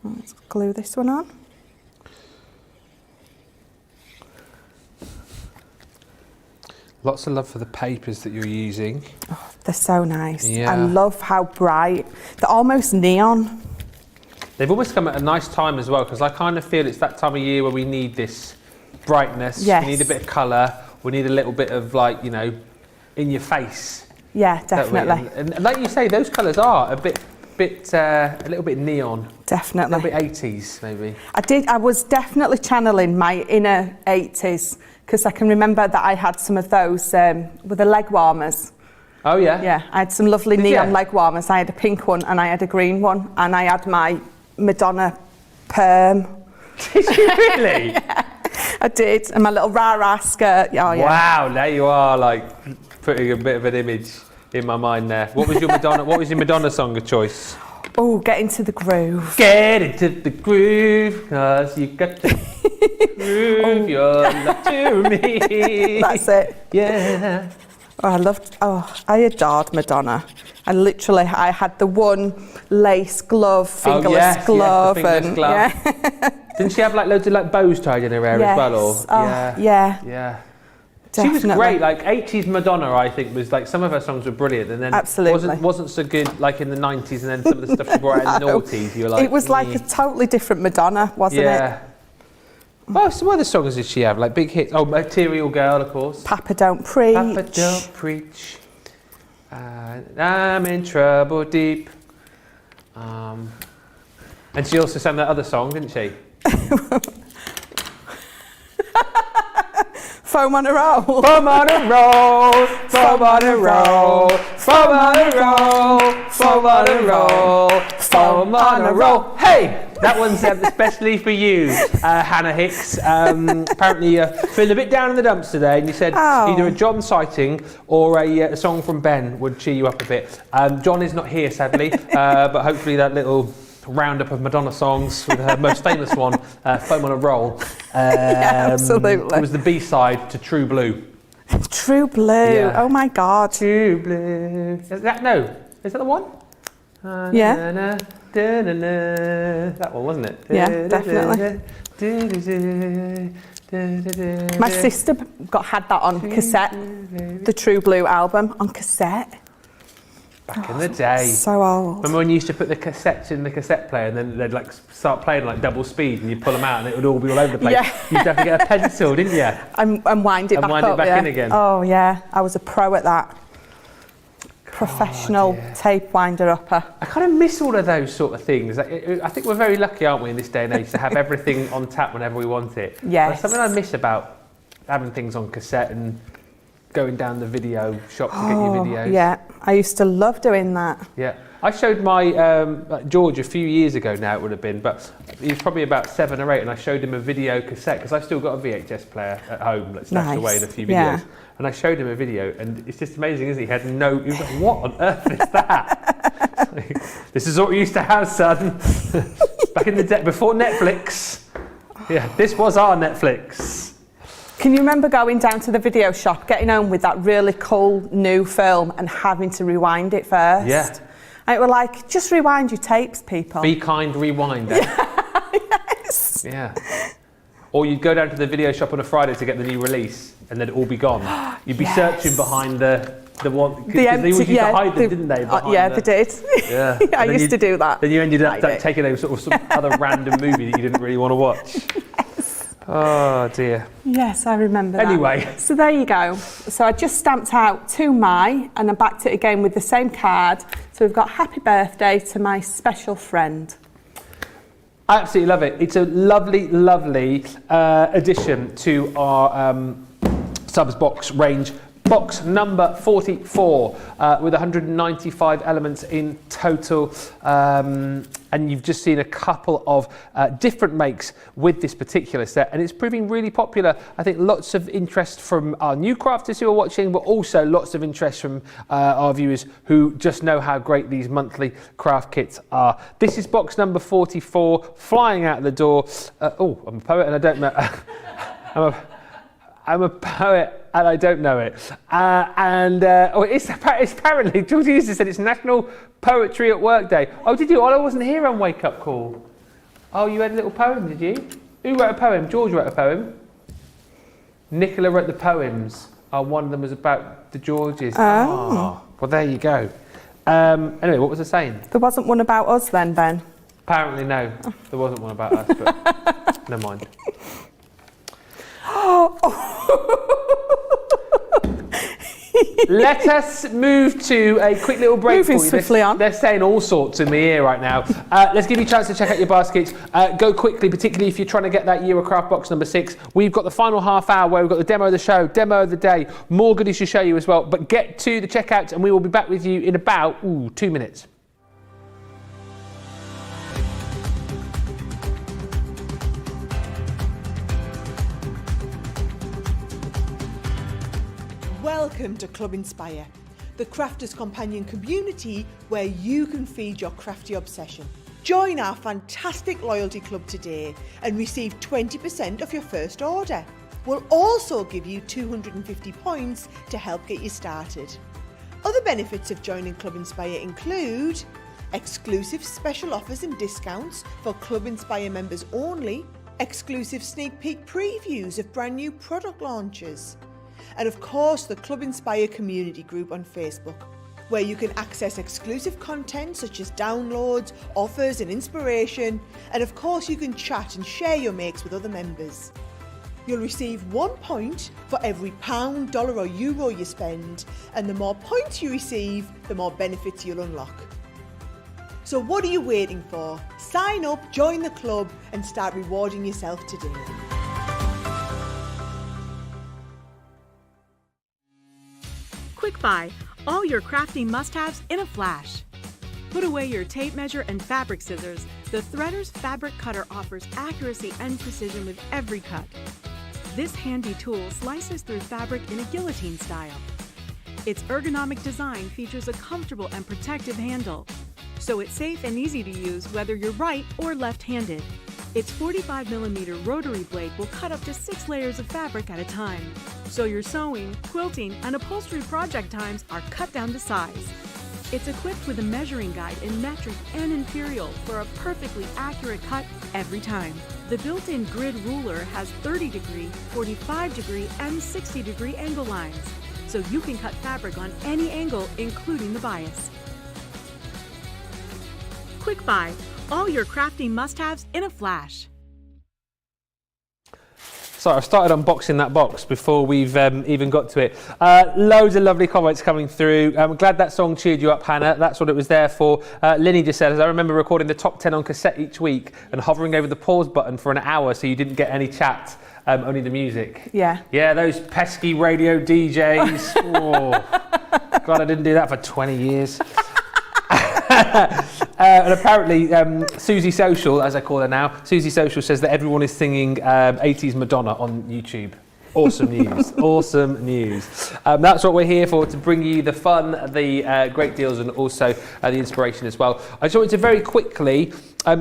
Let's glue this one on. Lots of love for the papers that you're using. Oh, they're so nice. Yeah. I love how bright. They're almost neon. They've almost come at a nice time as well, because I kind of feel it's that time of year where we need this brightness. Yes. We need a bit of colour. We need a little bit of, like, you know, in your face. Yeah, definitely. And like you say, those colours are a little bit neon. Definitely. A little bit 80s, maybe. I was definitely channeling my inner 80s, because I can remember that I had some of those with the leg warmers. Oh, yeah? Yeah, I had some lovely neon leg warmers. I had a pink one and I had a green one, and I had my Madonna perm. Did you really? Yeah, I did. And my little rah-rah skirt. Oh, yeah. Wow, there you are, like, putting a bit of an image in my mind there. What was your Madonna song of choice? Oh, get into the groove. Get into the groove, cause you got to prove your love to me. That's it. Yeah. I adored Madonna. I had the one lace glove, fingerless glove. The fingerless glove. Yeah. Didn't she have like loads of like bows tied in her hair as well? Or Yeah. Definitely. She was great. Like 80s Madonna, I think, was like some of her songs were brilliant, and then Absolutely. wasn't so good like in the 90s, and then some of the stuff she brought out in the noughties. You're like, it was like a totally different Madonna, wasn't it? Well, some other songs did she have? Like big hits. Oh, Material Girl, of course. Papa Don't Preach. Papa Don't Preach. I'm in trouble deep. And she also sang that other song, didn't she? Foam on a roll. Foam on a roll. Foam on a roll. Foam on a roll. Foam on a roll. Foam on a roll. Hey! That one's especially for you, Hannah Hicks. Apparently you're feeling a bit down in the dumps today, and you said either a John sighting or a song from Ben would cheer you up a bit. John is not here, sadly, but hopefully that little roundup of Madonna songs with her most famous one, Foam on a Roll. Yeah, absolutely. It was the B-side to True Blue. True Blue. Yeah. Oh my God. True Blue. Is that the one? Yeah. That one, wasn't it? Yeah, definitely. My sister had that on cassette, the True Blue album on cassette. Back in the day. So old. Remember when you used to put the cassettes in the cassette player and then they'd like start playing like double speed and you'd pull them out and it would all be all over the place. Yeah. You used to have to get a pencil, didn't you? And wind it back in again. Oh yeah, I was a pro at that. Professional tape winder upper. I kind of miss all of those sort of things. I think we're very lucky, aren't we, in this day and age to have everything on tap whenever we want it. Yes. There's something I miss about having things on cassette and going down the video shop to get your videos. Yeah, I used to love doing that. Yeah, I showed my George a few years ago now it would have been, but he was probably about 7 or 8 and I showed him a video cassette because I've still got a VHS player at home that's stashed away in a few videos. Yeah. And I showed him a video and it's just amazing, isn't it? He was like, what on earth is that? This is what we used to have, son. Back in the day, before Netflix. Yeah, this was our Netflix. Can you remember going down to the video shop, getting home with that really cool new film and having to rewind it first? Yeah. And it were like, just rewind your tapes, people. Be kind, rewind. Yes. Yeah. Or you'd go down to the video shop on a Friday to get the new release and they'd all be gone. You'd be searching behind the one, because they always used to hide them, didn't they? They did. Yeah. I used to do that. Then you ended up taking a sort of some other random movie that you didn't really want to watch. Oh dear. Yes, I remember that. Anyway. So there you go. So I just stamped out to my, and I backed it again with the same card. So we've got happy birthday to my special friend. I absolutely love it. It's a lovely, lovely addition to our subs box range. Box number 44 with 195 elements in total. And you've just seen a couple of different makes with this particular set. And it's proving really popular. I think lots of interest from our new crafters who are watching, but also lots of interest from our viewers who just know how great these monthly craft kits are. This is box number 44, flying out the door. I'm a poet and I don't know. I'm a poet and I don't know it. It's apparently, George Eustace said it's National Poetry at Work Day. Oh, did you? Oh, I wasn't here on Wake Up Call. Oh, you had a little poem, did you? Who wrote a poem? George wrote a poem. Nicola wrote the poems. Oh, one of them was about the Georges. Oh. Well, there you go. Anyway, what was I saying? There wasn't one about us then, Ben? Apparently, no. There wasn't one about us, but never mind. Let us move to a quick little break. Moving swiftly on. They're saying all sorts in the ear right now. Let's give you a chance to check out your baskets. Go quickly, particularly if you're trying to get that Year of Craft box number 6. We've got the final half hour where we've got the demo of the show, demo of the day, more goodies to show you as well. But get to the checkout and we will be back with you in about 2 minutes. Welcome to Club Inspire, the Crafters Companion community where you can feed your crafty obsession. Join our fantastic loyalty club today and receive 20% off your first order. We'll also give you 250 points to help get you started. Other benefits of joining Club Inspire include exclusive special offers and discounts for Club Inspire members only, exclusive sneak peek previews of brand new product launches, and of course the Club Inspire community group on Facebook, where you can access exclusive content such as downloads, offers and inspiration, and of course you can chat and share your makes with other members. You'll receive 1 point for every pound, dollar or euro you spend, and the more points you receive, the more benefits you'll unlock. So what are you waiting for? Sign up, join the club and start rewarding yourself today. Quick Buy, all your crafting must-haves in a flash. Put away your tape measure and fabric scissors. The Threader's fabric cutter offers accuracy and precision with every cut. This handy tool slices through fabric in a guillotine style. Its ergonomic design features a comfortable and protective handle, so it's safe and easy to use whether you're right or left-handed. Its 45mm rotary blade will cut up to 6 layers of fabric at a time, so your sewing, quilting, and upholstery project times are cut down to size. It's equipped with a measuring guide in metric and imperial for a perfectly accurate cut every time. The built-in grid ruler has 30-degree, 45-degree, and 60-degree angle lines, so you can cut fabric on any angle, including the bias. Quick Buy, all your crafting must-haves in a flash. So I started unboxing that box before we've even got to it. Loads of lovely comments coming through. I'm glad that song cheered you up, Hannah. That's what it was there for. Linny just said, as I remember recording the top 10 on cassette each week and hovering over the pause button for an hour so you didn't get any chat, only the music. Yeah. Yeah, those pesky radio DJs. Oh, God, I didn't do that for 20 years. And apparently Susie Social, as I call her now, Susie Social says that everyone is singing 80s Madonna on YouTube. Awesome news. Awesome news. That's what we're here for, to bring you the fun, the great deals and also the inspiration as well. I just wanted to very quickly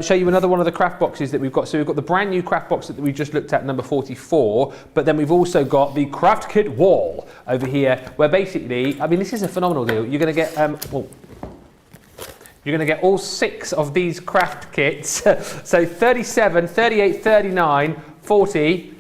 show you another one of the craft boxes that we've got. So we've got the brand new craft box that we just looked at, number 44, but then we've also got the craft kit wall over here, where basically, I mean, this is a phenomenal deal. You're going to get, you're going to get all 6 of these craft kits. So 37, 38, 39, 40,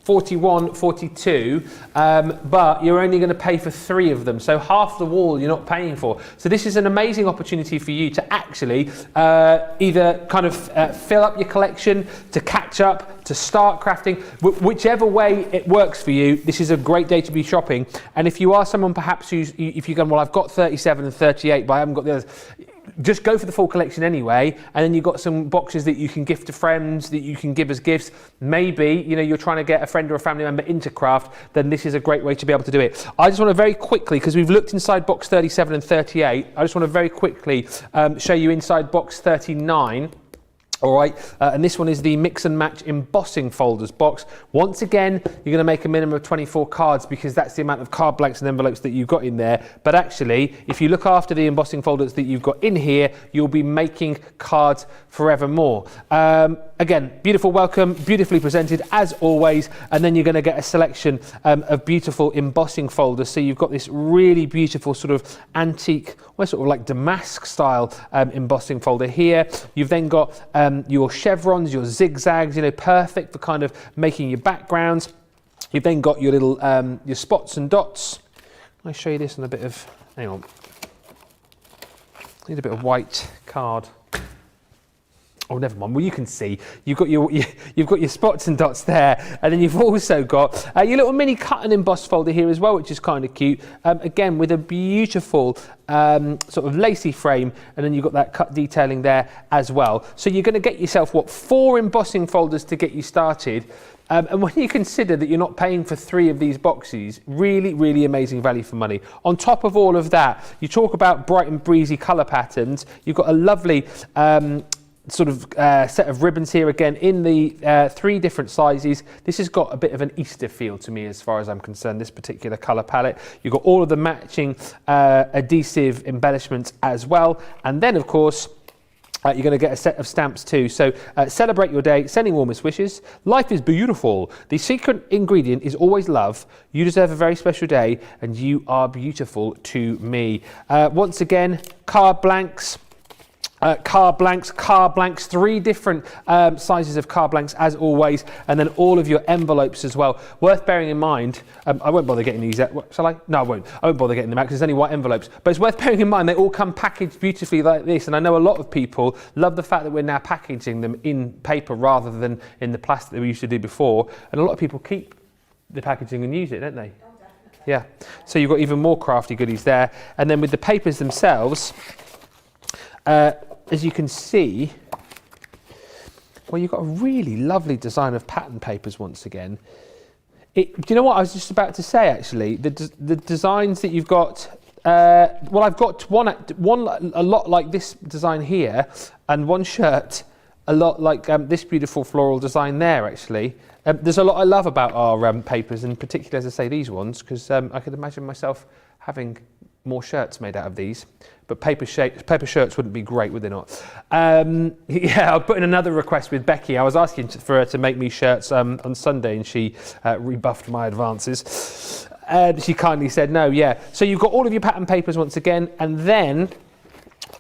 41, 42, but you're only going to pay for 3 of them. So half the wall you're not paying for. So this is an amazing opportunity for you to actually either kind of fill up your collection, to catch up, to start crafting, whichever way it works for you. This is a great day to be shopping. And if you are someone perhaps if you're going, well, I've got 37 and 38, but I haven't got the others, just go for the full collection anyway, and then you've got some boxes that you can gift to friends, that you can give as gifts. Maybe, you know, you're trying to get a friend or a family member into craft, then this is a great way to be able to do it. I just want to very quickly, because we've looked inside box 37 and 38, I just want to very quickly show you inside box 39. All right, and this one is the Mix and Match Embossing Folders box. Once again, you're going to make a minimum of 24 cards because that's the amount of card blanks and envelopes that you've got in there. But actually, if you look after the embossing folders that you've got in here, you'll be making cards forevermore. Again, beautiful welcome, beautifully presented as always, and then you're going to get a selection of beautiful embossing folders. So you've got this really beautiful sort of antique, well, sort of like damask style embossing folder here. You've then got your chevrons, your zigzags, you know, perfect for kind of making your backgrounds. You've then got your little your spots and dots. I'll show you this on a bit of, hang on, need a bit of white card. Oh, never mind. Well, you can see you've got your spots and dots there, and then you've also got your little mini cut and emboss folder here as well, which is kind of cute. Again, with a beautiful sort of lacy frame, and then you've got that cut detailing there as well. So you're going to get yourself 4 embossing folders to get you started. And when you consider that you're not paying for 3 of these boxes, really, really amazing value for money. On top of all of that, you talk about bright and breezy colour patterns. You've got a lovely sort of set of ribbons here again in the 3 different sizes. This has got a bit of an Easter feel to me as far as I'm concerned, this particular colour palette. You've got all of the matching adhesive embellishments as well, and then of course you're going to get a set of stamps too. So celebrate your day, sending warmest wishes. Life is beautiful. The secret ingredient is always love. You deserve a very special day and you are beautiful to me. Once again, card blanks. Card blanks, 3 different sizes of card blanks as always, and then all of your envelopes as well. Worth bearing in mind, I won't bother getting these out, shall I? No, I won't bother getting them out because there's only white envelopes, but it's worth bearing in mind they all come packaged beautifully like this, and I know a lot of people love the fact that we're now packaging them in paper rather than in the plastic that we used to do before, and a lot of people keep the packaging and use it, don't they? Oh, definitely. Yeah, so you've got even more crafty goodies there, and then with the papers themselves, as you can see, well, you've got a really lovely design of pattern papers once again. Do you know what I was just about to say, actually? The designs that you've got, well, I've got one a lot like this design here, and one shirt a lot like this beautiful floral design there, actually. There's a lot I love about our papers, and particularly, as I say, these ones, because I could imagine myself having more shirts made out of these, but paper shirts wouldn't be great, would they not? Yeah, I'll put in another request with Becky. I was asking for her to make me shirts on Sunday, and she rebuffed my advances. She kindly said no, yeah. So you've got all of your pattern papers once again, and then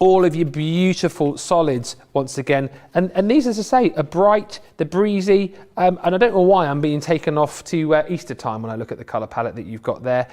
all of your beautiful solids once again, and these, as I say, are bright, they're breezy, and I don't know why I'm being taken off to Easter time when I look at the colour palette that you've got there.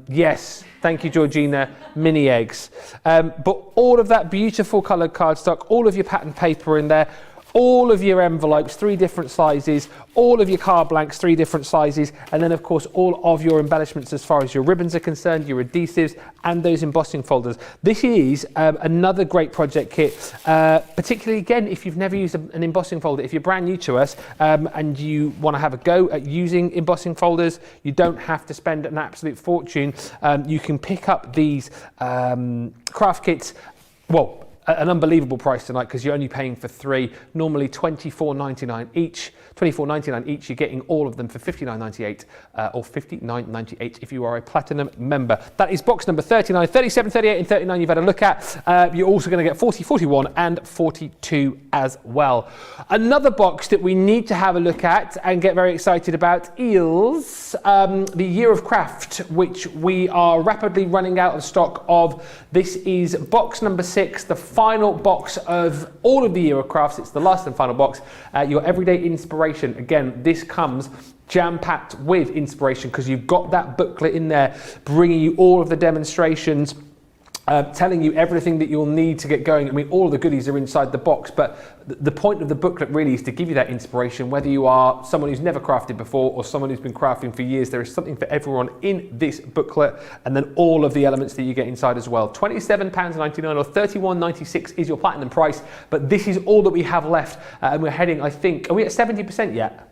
Yes, thank you, Georgina, mini eggs. But all of that beautiful coloured cardstock, all of your pattern paper in there, all of your envelopes, 3 different sizes, all of your card blanks, 3 different sizes, and then of course all of your embellishments as far as your ribbons are concerned, your adhesives, and those embossing folders. This is another great project kit, particularly again if you've never used an embossing folder. If you're brand new to us and you want to have a go at using embossing folders, you don't have to spend an absolute fortune. You can pick up these craft kits, well, an unbelievable price tonight because you're only paying for 3, normally $24.99 each. $24.99 each, you're getting all of them for $59.98 or $59.98 if you are a platinum member. That is box number 39, 37, 38 and 39 you've had a look at. You're also going to get 40, 41 and 42 as well. Another box that we need to have a look at and get very excited about is the Year of Craft, which we are rapidly running out of stock of. This is box number 6, the final box of all of the Year of Crafts. It's the last and final box. Your everyday inspiration. Again, this comes jam-packed with inspiration because you've got that booklet in there bringing you all of the demonstrations, telling you everything that you'll need to get going. I mean, all of the goodies are inside the box, but the point of the booklet really is to give you that inspiration, whether you are someone who's never crafted before or someone who's been crafting for years. There is something for everyone in this booklet, and then all of the elements that you get inside as well. £27.99 or £31.96 is your platinum price, but this is all that we have left, and we're heading, I think, are we at 70% yet?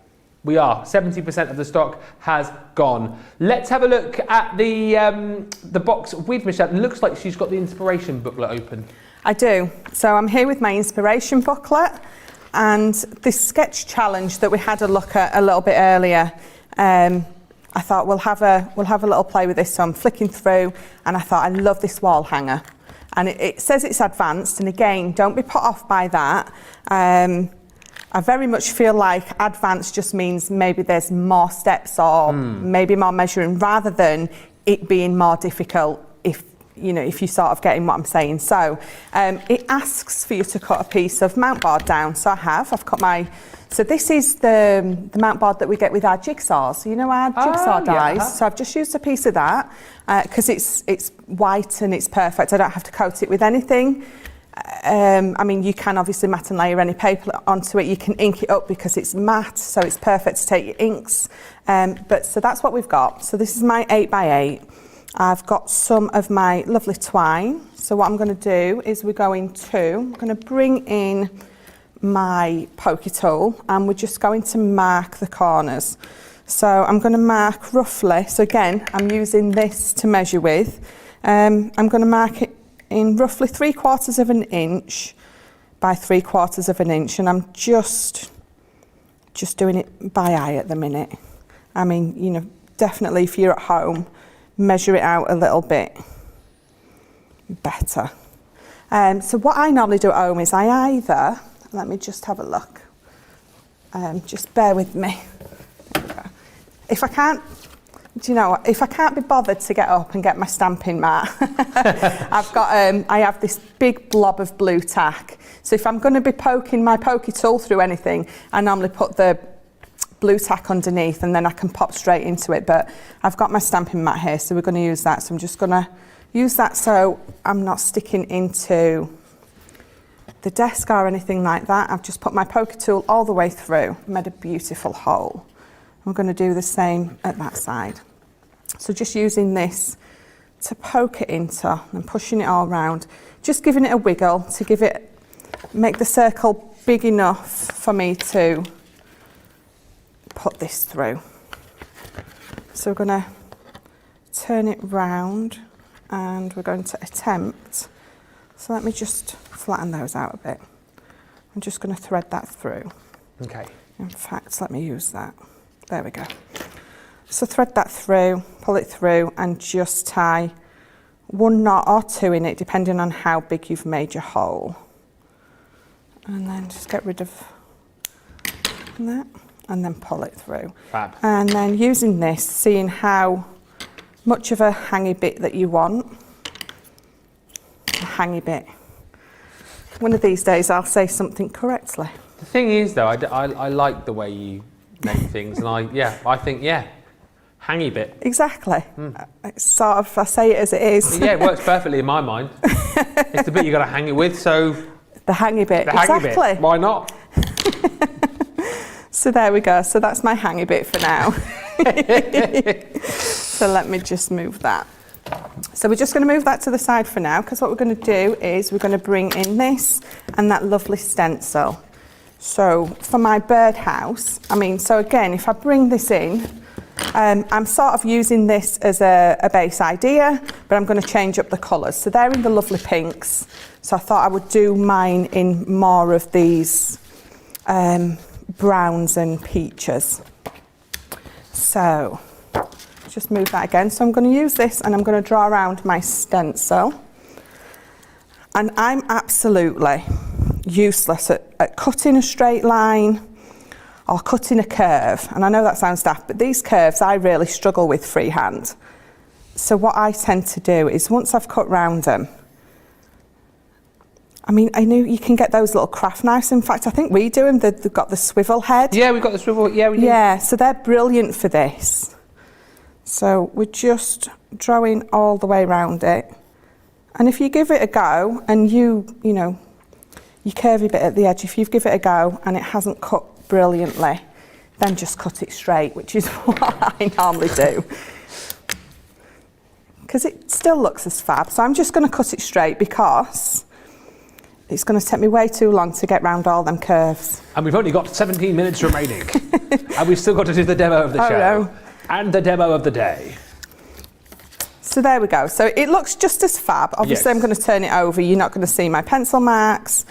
We are. 70% of the stock has gone. Let's have a look at the box with Michelle. It looks like she's got the inspiration booklet open. I do. So I'm here with my inspiration booklet, and this sketch challenge that we had a look at a little bit earlier. I thought we'll have a little play with this. So I'm flicking through, and I thought I love this wall hanger, and it says it's advanced. And again, don't be put off by that. I very much feel like advanced just means maybe there's more steps or maybe more measuring rather than it being more difficult if you're sort of getting what I'm saying. So it asks for you to cut a piece of mount board down. So I've cut so this is the mount board that we get with our jigsaws. You know, our jigsaw dies. Yeah. So I've just used a piece of that because it's white and it's perfect. I don't have to coat it with anything. I mean, you can obviously matte and layer any paper onto it. You can ink it up because it's matte, so it's perfect to take your inks. So that's what we've got. So this is my 8x8. I've got some of my lovely twine. So what I'm going to do is I'm going to bring in my pokey tool, and we're just going to mark the corners. So I'm going to mark roughly. So again, I'm using this to measure with. I'm going to mark it in roughly 3/4 of an inch by 3/4 of an inch, and I'm just doing it by eye at the minute. I mean, you know, definitely if you're at home, measure it out a little bit better. So what I normally do at home is I either, let me just have a look, just bear with me. There we go. If I can't, do you know what, if I can't be bothered to get up and get my stamping mat, I've got, I have this big blob of blue tack. So if I'm going to be poking my pokey tool through anything, I normally put the blue tack underneath and then I can pop straight into it. But I've got my stamping mat here, so we're going to use that. So I'm just going to use that so I'm not sticking into the desk or anything like that. I've just put my pokey tool all the way through, made a beautiful hole. I'm going to do the same at that side. So just using this to poke it into and pushing it all around, just giving it a wiggle to give it, make the circle big enough for me to put this through. So we're going to turn it round and we're going to attempt, so let me just flatten those out a bit. I'm just going to thread that through. Okay. In fact, let me use that. There we go. So thread that through, pull it through and just tie 1 knot or 2 in it, depending on how big you've made your hole. And then just get rid of that and then pull it through. Fab. And then using this, seeing how much of a hangy bit that you want. A hangy bit. One of these days I'll say something correctly. The thing is, though, I like the way you make things, and I think, hangy bit. Exactly. It's sort of, I say it as it is. Yeah, it works perfectly in my mind. It's the bit you got to hang it with, so... The hangy bit, the hangy exactly. Bit. Why not? So there we go. So that's my hangy bit for now. So let me just move that. So we're just going to move that to the side for now, because what we're going to do is we're going to bring in this and that lovely stencil. So for my birdhouse, I mean, so again, if I bring this in, I'm sort of using this as a base idea, but I'm going to change up the colours. So they're in the lovely pinks. So I thought I would do mine in more of these browns and peaches. So just move that again. So I'm going to use this and I'm going to draw around my stencil. And I'm absolutely useless at cutting a straight line or cutting a curve. And I know that sounds daft, but these curves I really struggle with freehand. So what I tend to do is once I've cut round them, I mean, I know you can get those little craft knives. In fact, I think we do them. They've got the swivel head. Yeah, we've got the swivel. Yeah, we do. Yeah, so they're brilliant for this. So we're just drawing all the way around it. And if you give it a go and you know, you curvy bit at the edge, if you give it a go and it hasn't cut brilliantly, then just cut it straight, which is what I normally do. Because it still looks as fab. So I'm just going to cut it straight because it's going to take me way too long to get round all them curves. And we've only got 17 minutes remaining. And we've still got to do the demo of the show. No. And the demo of the day. So there we go. So it looks just as fab. Obviously, yes. I'm going to turn it over. You're not going to see my pencil marks.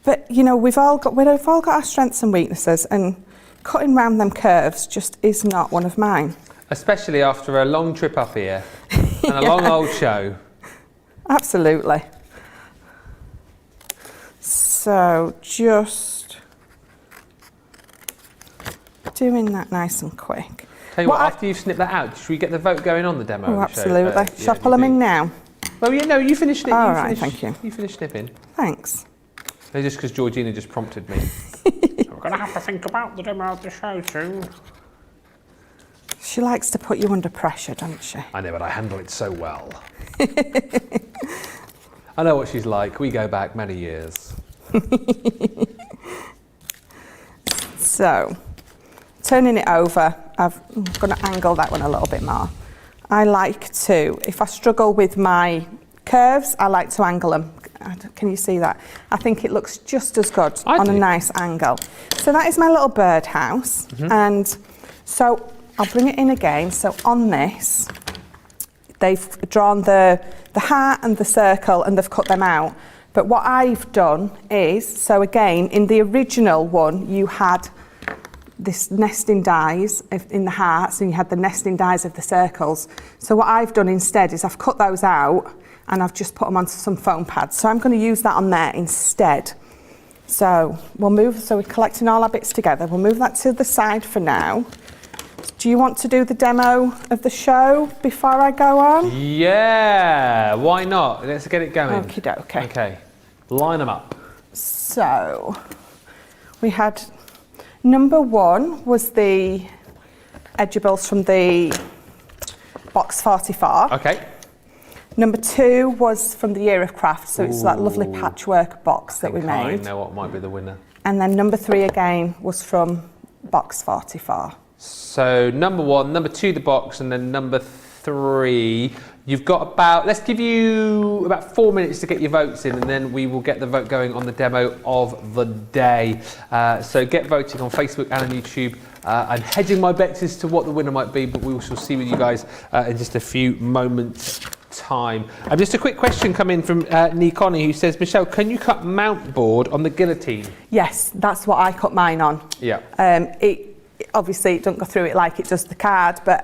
But, you know, we've all got our strengths and weaknesses, and cutting round them curves just is not one of mine. Especially after a long trip up here and a long old show. Absolutely. So just doing that nice and quick. Tell you what, after you've snipped that out, should we get the vote going on the demo of the absolutely. show? Shall I pull them in now? Well, yeah, no, you finished it. All right, thank you. You finished snipping. Thanks. No, just because Georgina just prompted me. We're going to have to think about the demo of the show soon. She likes to put you under pressure, doesn't she? I know, but I handle it so well. I know what she's like. We go back many years. So, turning it over, I'm going to angle that one a little bit more. I like to, if I struggle with my curves, I like to angle them. Can you see that? I think it looks just as good on a nice angle. So that is my little birdhouse. And so I'll bring it in again. So on this, they've drawn the heart and the circle and they've cut them out. But what I've done is, so again, in the original one, you had this nesting dies in the hearts and you had the nesting dies of the circles. So what I've done instead is I've cut those out and I've just put them onto some foam pads. So I'm going to use that on there instead. So we're collecting all our bits together. We'll move that to the side for now. Do you want to do the demo of the show before I go on? Yeah, why not? Let's get it going. Okie doke. Okay, line them up. So we had number 1 was the edibles from the box 44. Okay. Number 2 was from the Year of Craft, so it's that lovely patchwork box that we made. I know what might be the winner. And then number 3 again was from box 44. So number 1, number 2 the box, and then number 3. You've got about, let's give you about 4 minutes to get your votes in, and then we will get the vote going on the demo of the day. So get voting on Facebook and on YouTube. I'm hedging my bets as to what the winner might be, but we shall see with you guys in just a few moments' time. Just a quick question come in from Connie, who says, Michelle, can you cut mount board on the Guillotine? Yes, that's what I cut mine on. Yeah. Obviously, it doesn't go through it like it does the card, but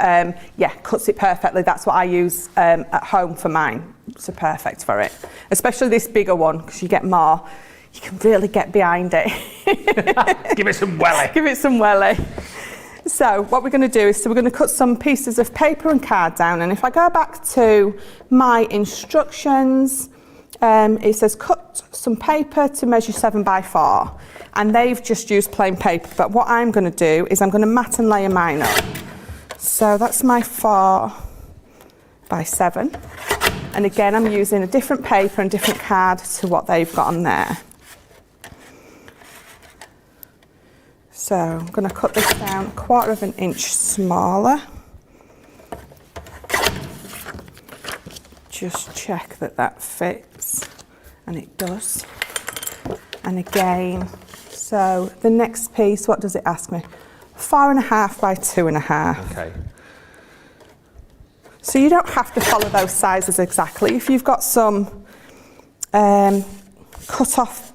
yeah, cuts it perfectly. That's what I use at home for mine. So perfect for it. Especially this bigger one, because you get more. You can really get behind it. Give it some welly. Give it some welly. So what we're going to do is, we're going to cut some pieces of paper and card down. And if I go back to my instructions, it says cut some paper to measure 7 by 4. And they've just used plain paper. But what I'm going to do is I'm going to mat and layer mine up. So that's my 4 by 7. And again, I'm using a different paper and different card to what they've got on there. So I'm going to cut this down 1/4 of an inch smaller. Just check that that fits, and it does. And again, so the next piece, what does it ask me? 4.5 by 2.5. Okay. So you don't have to follow those sizes exactly. If you've got some cut-off,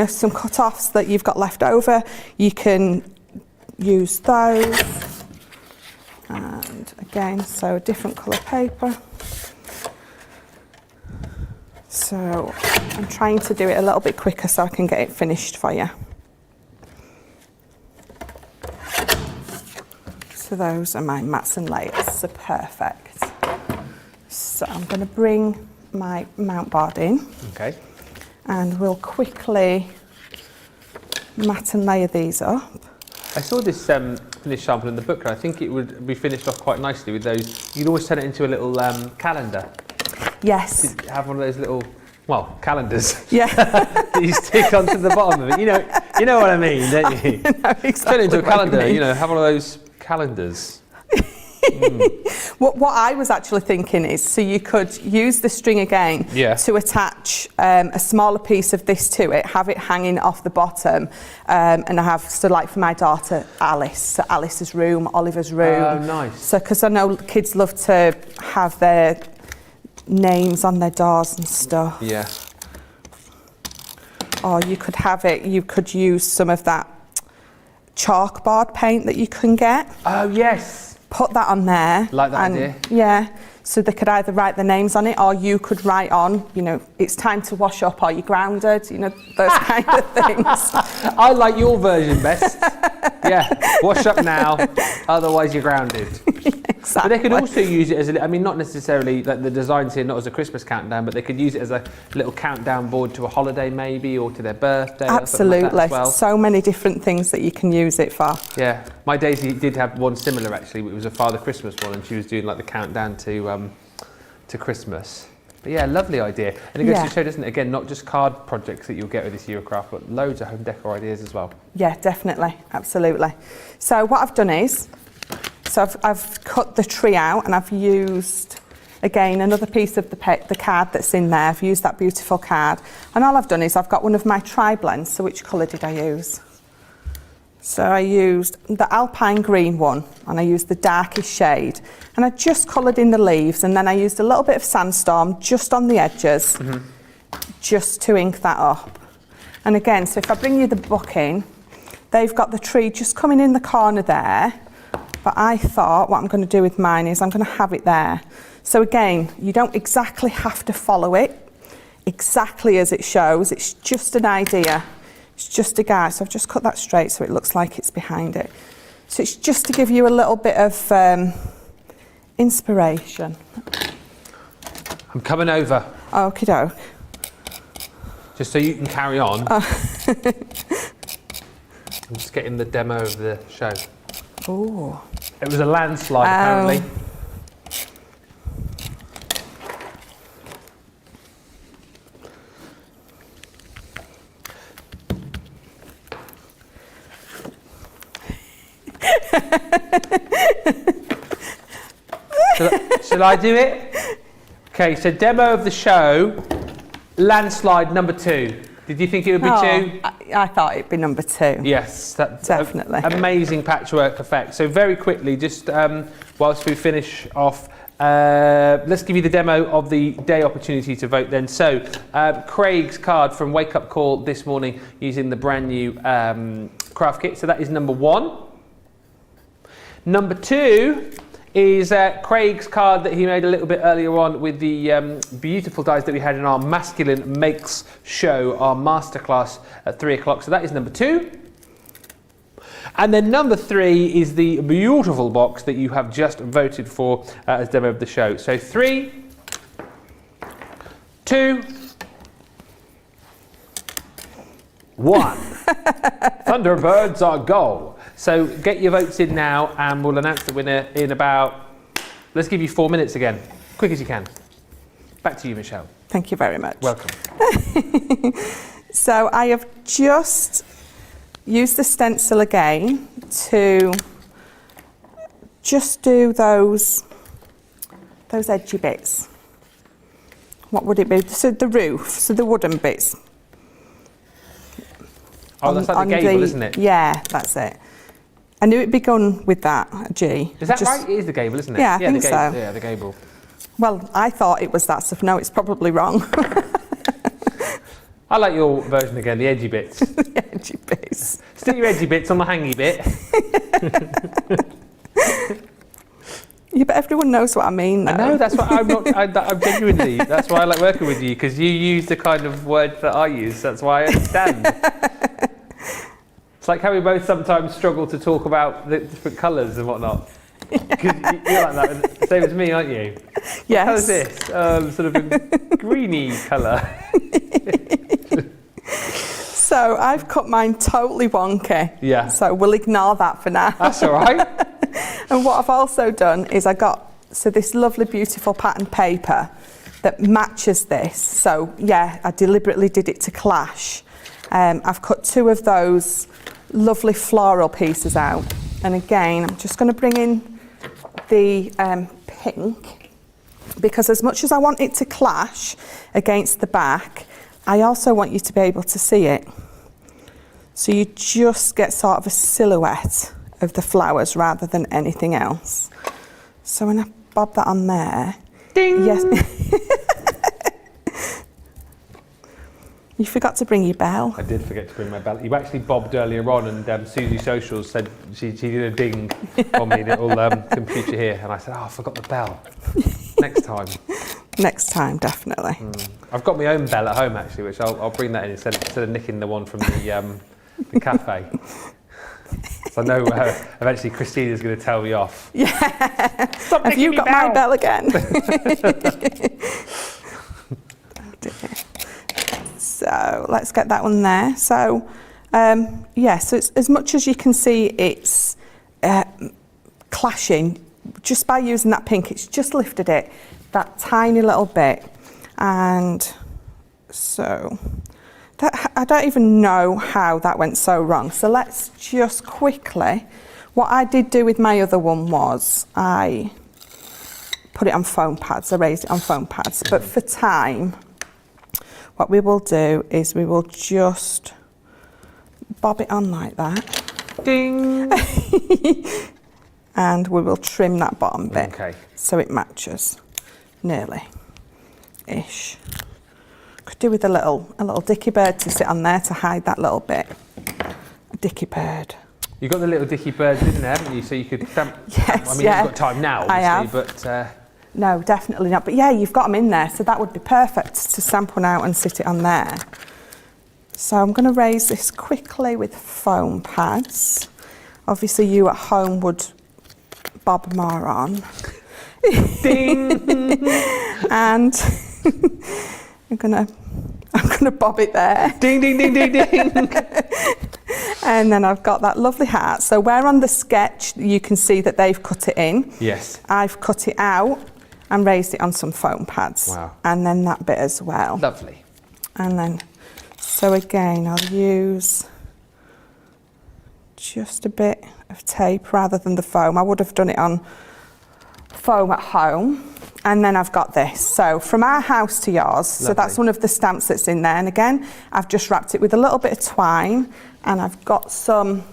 some cut-offs that you've got left over, you can use those. And again, so a different colour paper. So I'm trying to do it a little bit quicker so I can get it finished for you. So those are my mats and layers, so perfect. So I'm going to bring my mount board in. Okay. And we'll quickly mat and layer these up. I saw this finished sample in the book, and I think it would be finished off quite nicely with those. You'd always turn it into a little calendar. Yes. You'd have one of those little, calendars. Yeah. that you stick onto the bottom of it. You know what I mean, don't you? I know exactly turn it into a what you calendar. mean. Have one of those calendars. What I was actually thinking is, so you could use the string again to attach a smaller piece of this to it, have it hanging off the bottom, and I have, so like for my daughter Alice, so Alice's room, Oliver's room. Oh, nice. So, because I know kids love to have their names on their doors and stuff. Yeah. Or you could have it, you could use some of that chalkboard paint that you can get. Oh, yes. Put that on there. Like that idea. Yeah. So they could either write their names on it, or you could write on, it's time to wash up, or you're grounded, those kind of things. I like your version best. Yeah, wash up now, otherwise you're grounded. Exactly. But they could also use it as not necessarily, like the design's here, not as a Christmas countdown, but they could use it as a little countdown board to a holiday maybe, or to their birthday. Absolutely. Or something like that as well. So many different things that you can use it for. Yeah, my Daisy did have one similar actually. It was a Father Christmas one, and she was doing like the countdown to Christmas. But yeah, lovely idea. And it goes to show, doesn't it? Again, not just card projects that you'll get with this Year of Craft, but loads of home decor ideas as well. Yeah, definitely, absolutely. So what I've done is, I've cut the tree out, and I've used, again, another piece of the card that's in there. I've used that beautiful card. And all I've done is I've got one of my tri-blends. So which colour did I use? So I used the Alpine Green one, and I used the darkest shade. And I just coloured in the leaves, and then I used a little bit of Sandstorm just on the edges, just to ink that up. And again, so if I bring you the book in, they've got the tree just coming in the corner there, but I thought what I'm going to do with mine is I'm going to have it there. So again, you don't exactly have to follow it exactly as it shows, it's just an idea, it's just a guide. So I've just cut that straight so it looks like it's behind it. So it's just to give you a little bit of inspiration. I'm coming over. Okie doke. Just so you can carry on. I'm just getting the demo of the show. Ooh. It was a landslide, apparently. Shall I do it? Okay, so demo of the show, landslide number 2. Did you think it would be 2? I thought it'd be number 2. Yes, that's definitely amazing patchwork effect. So very quickly, just whilst we finish off, let's give you the demo of the day opportunity to vote then. So Craig's card from Wake Up Call this morning using the brand new craft kit. So that is number 1. Number 2 is Craig's card that he made a little bit earlier on with the beautiful dies that we had in our Masculine Makes show, our masterclass at 3 o'clock. So that is number 2. And then number 3 is the beautiful box that you have just voted for as demo of the show. So 3, 2, 1. Thunderbirds are go. So get your votes in now and we'll announce the winner in about, let's give you 4 minutes again. Quick as you can. Back to you, Michelle. Thank you very much. Welcome. So I have just used the stencil again to just do those edgy bits. What would it be? So the roof, so the wooden bits. Oh, that's like the gable, isn't it? Yeah, that's it. I knew it'd be gone with that, G. Is that right? It is the gable, isn't it? Yeah, I think so. Yeah, the gable. Well, I thought it was that stuff. No, it's probably wrong. I like your version again, the edgy bits. The edgy bits. Stick your edgy bits on the hangy bit. Yeah, but everyone knows what I mean, though. I know, that's why I'm genuinely, that's why I like working with you, because you use the kind of words that I use, that's why I understand. It's like how we both sometimes struggle to talk about the different colours and whatnot. Because you're like that, same as me, aren't you? Yes. How's this? Sort of a greeny colour. So I've cut mine totally wonky. Yeah. So we'll ignore that for now. That's all right. And what I've also done is I got this lovely, beautiful pattern paper that matches this. So yeah, I deliberately did it to clash. I've cut 2 of those lovely floral pieces out. And again, I'm just going to bring in the pink, because as much as I want it to clash against the back, I also want you to be able to see it. So you just get sort of a silhouette of the flowers rather than anything else. So when I bob that on there, ding! Yes. You forgot to bring your bell. I did forget to bring my bell. You actually bobbed earlier on, and Susie Socials said she did a ding on me, little computer here, and I said, "Oh, I forgot the bell." Next time. Next time, definitely. I've got my own bell at home actually, which I'll bring that in instead of nicking the one from the cafe. So I know eventually Christina's going to tell me off. Yeah. Stop Have you got my bell again? So let's get that one there. So yeah, so it's, as much as you can see it's clashing, just by using that pink, it's just lifted it that tiny little bit. And so that, I don't even know how that went so wrong. So let's just quickly, what I did do with my other one was I put it on foam pads, I raised it on foam pads. But for time, what we will do is we will just bob it on like that. Ding! And we will trim that bottom bit, okay, so it matches nearly-ish. could do with a little dicky bird to sit on there to hide that little bit. A dicky bird. You've got the little dicky birds in there, haven't you? So you could stamp. Yes, I mean, you've got time now, obviously, I have. but. No, definitely not. But yeah, you've got them in there, so that would be perfect to stamp one out and sit it on there. So I'm going to raise this quickly with foam pads. Obviously, you at home would bob more on. Ding! And I'm gonna bob it there. Ding, ding, ding, ding, ding. And then I've got that lovely hat. So where on the sketch you can see that they've cut it in. Yes. I've cut it out and raised it on some foam pads. Wow. And then that bit as well. Lovely. And then, so again, I'll use just a bit of tape rather than the foam. I would have done it on foam at home. And then I've got this. So from our house to yours, Lovely. so that's one of the stamps that's in there. And again, I've just wrapped it with a little bit of twine, and I've got some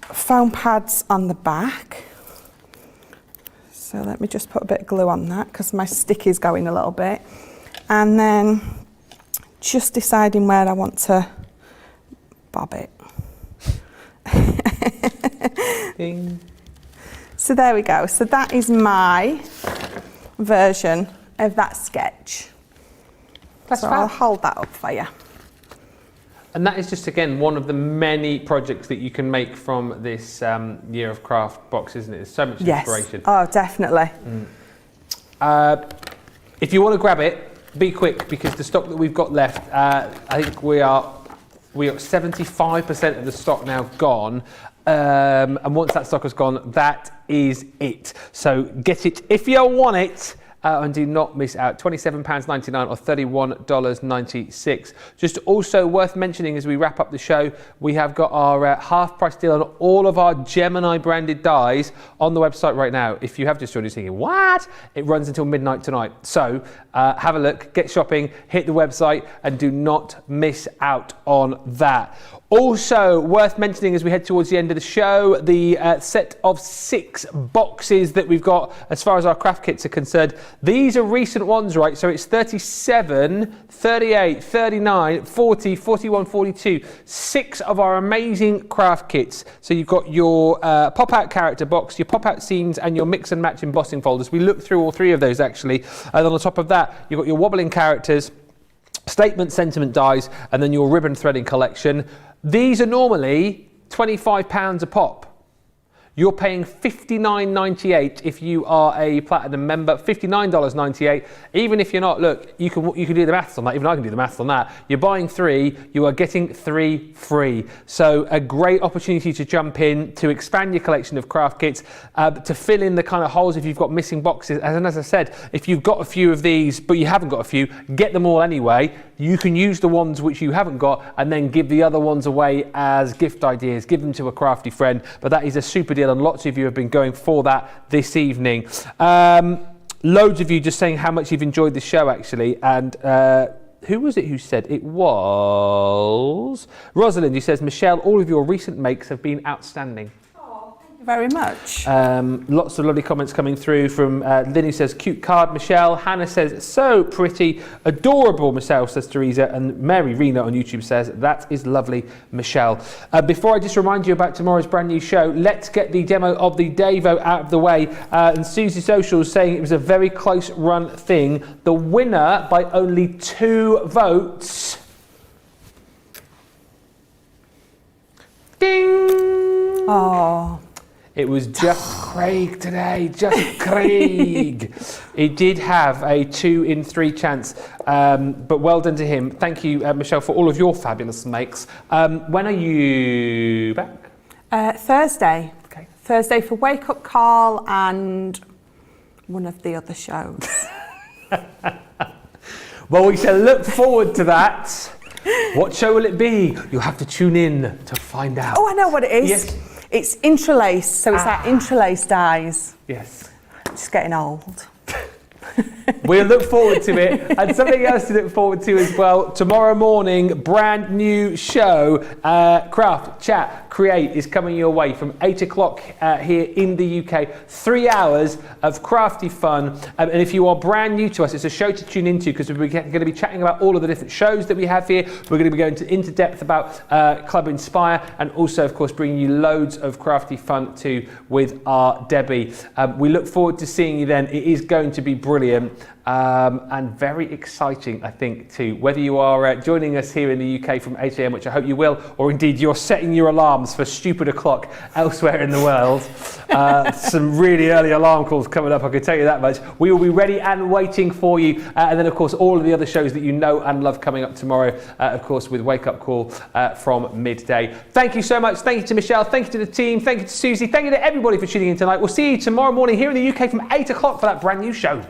foam pads on the back. So let me just put a bit of glue on that because my stick is going a little bit. And then just deciding where I want to bob it. Ding. So there we go. So that is my version of that sketch. That's so fab. I'll hold that up for you. And that is just, again, one of the many projects that you can make from this Year of Craft box, isn't it? There's so much inspiration. Oh, definitely. If you want to grab it, be quick, because the stock that we've got left, I think we are 75% of the stock now gone. And once that stock has gone, that is it. So get it if you want it. And do not miss out. £27.99 or $31.96. Just also worth mentioning as we wrap up the show, we have got our half price deal on all of our Gemini branded dies on the website right now. If you have just joined us thinking, what? It runs until midnight tonight. So have a look, get shopping, hit the website, and do not miss out on that. Also worth mentioning as we head towards the end of the show, the set of 6 boxes that we've got as far as our craft kits are concerned. These are recent ones, right? So it's 37, 38, 39, 40, 41, 42. 6 of our amazing craft kits. So you've got your pop-out character box, your pop-out scenes, and your mix and match embossing folders. We looked through all 3 of those actually. And on the top of that, you've got your wobbling characters, statement sentiment dies, and then your ribbon threading collection. These are normally £25 a pop. You're paying $59.98 if you are a platinum member, $59.98. Even if you're not, look, you can do the maths on that. Even I can do the maths on that. You're buying 3, you are getting 3 free. So a great opportunity to jump in, to expand your collection of craft kits, to fill in the kind of holes if you've got missing boxes. And as I said, if you've got a few of these, but you haven't got a few, get them all anyway. You can use the ones which you haven't got and then give the other ones away as gift ideas. Give them to a crafty friend. But that is a super deal, and lots of you have been going for that this evening. Loads of you just saying how much you've enjoyed the show, actually. And who was it who said? It was Rosalind, who says, Michelle, all of your recent makes have been outstanding. Very much. Lots of lovely comments coming through from Lynn, who says, cute card, Michelle. Hannah says, so pretty. Adorable, Michelle, says Teresa. And Mary Rena on YouTube says, that is lovely, Michelle. Before I just remind you about tomorrow's brand new show, let's get the demo of the Davo out of the way. And Susie Social's saying it was a very close run thing. The winner by only 2 votes. Ding! Oh. It was just Craig today, just Craig. He did have a 2 in 3 chance, but well done to him. Thank you, Michelle, for all of your fabulous makes. When are you back? Thursday. Okay. Thursday for Wake Up Call and one of the other shows. Well, we shall look forward to that. What show will it be? You'll have to tune in to find out. Oh, I know what it is. Yes. It's interlace, so it's like interlace dies. Yes. Just getting old. We'll look forward to it. And something else to look forward to as well. Tomorrow morning, brand new show, Craft Chat. Create is coming your way from 8 o'clock here in the UK. 3 hours of crafty fun. And if you are brand new to us, it's a show to tune into because we're going to be chatting about all of the different shows that we have here. We're going to be going into depth about Club Inspire, and also, of course, bringing you loads of crafty fun too with our Debbie. We look forward to seeing you then. It is going to be brilliant. And very exciting, I think, too. Whether you are joining us here in the UK from 8 a.m, which I hope you will, or indeed you're setting your alarms for stupid o'clock elsewhere in the world. Some really early alarm calls coming up, I can tell you that much. We will be ready and waiting for you. And then, of course, all of the other shows that you know and love coming up tomorrow, of course, with Wake Up Call from midday. Thank you so much. Thank you to Michelle. Thank you to the team. Thank you to Susie. Thank you to everybody for tuning in tonight. We'll see you tomorrow morning here in the UK from 8 o'clock for that brand new show.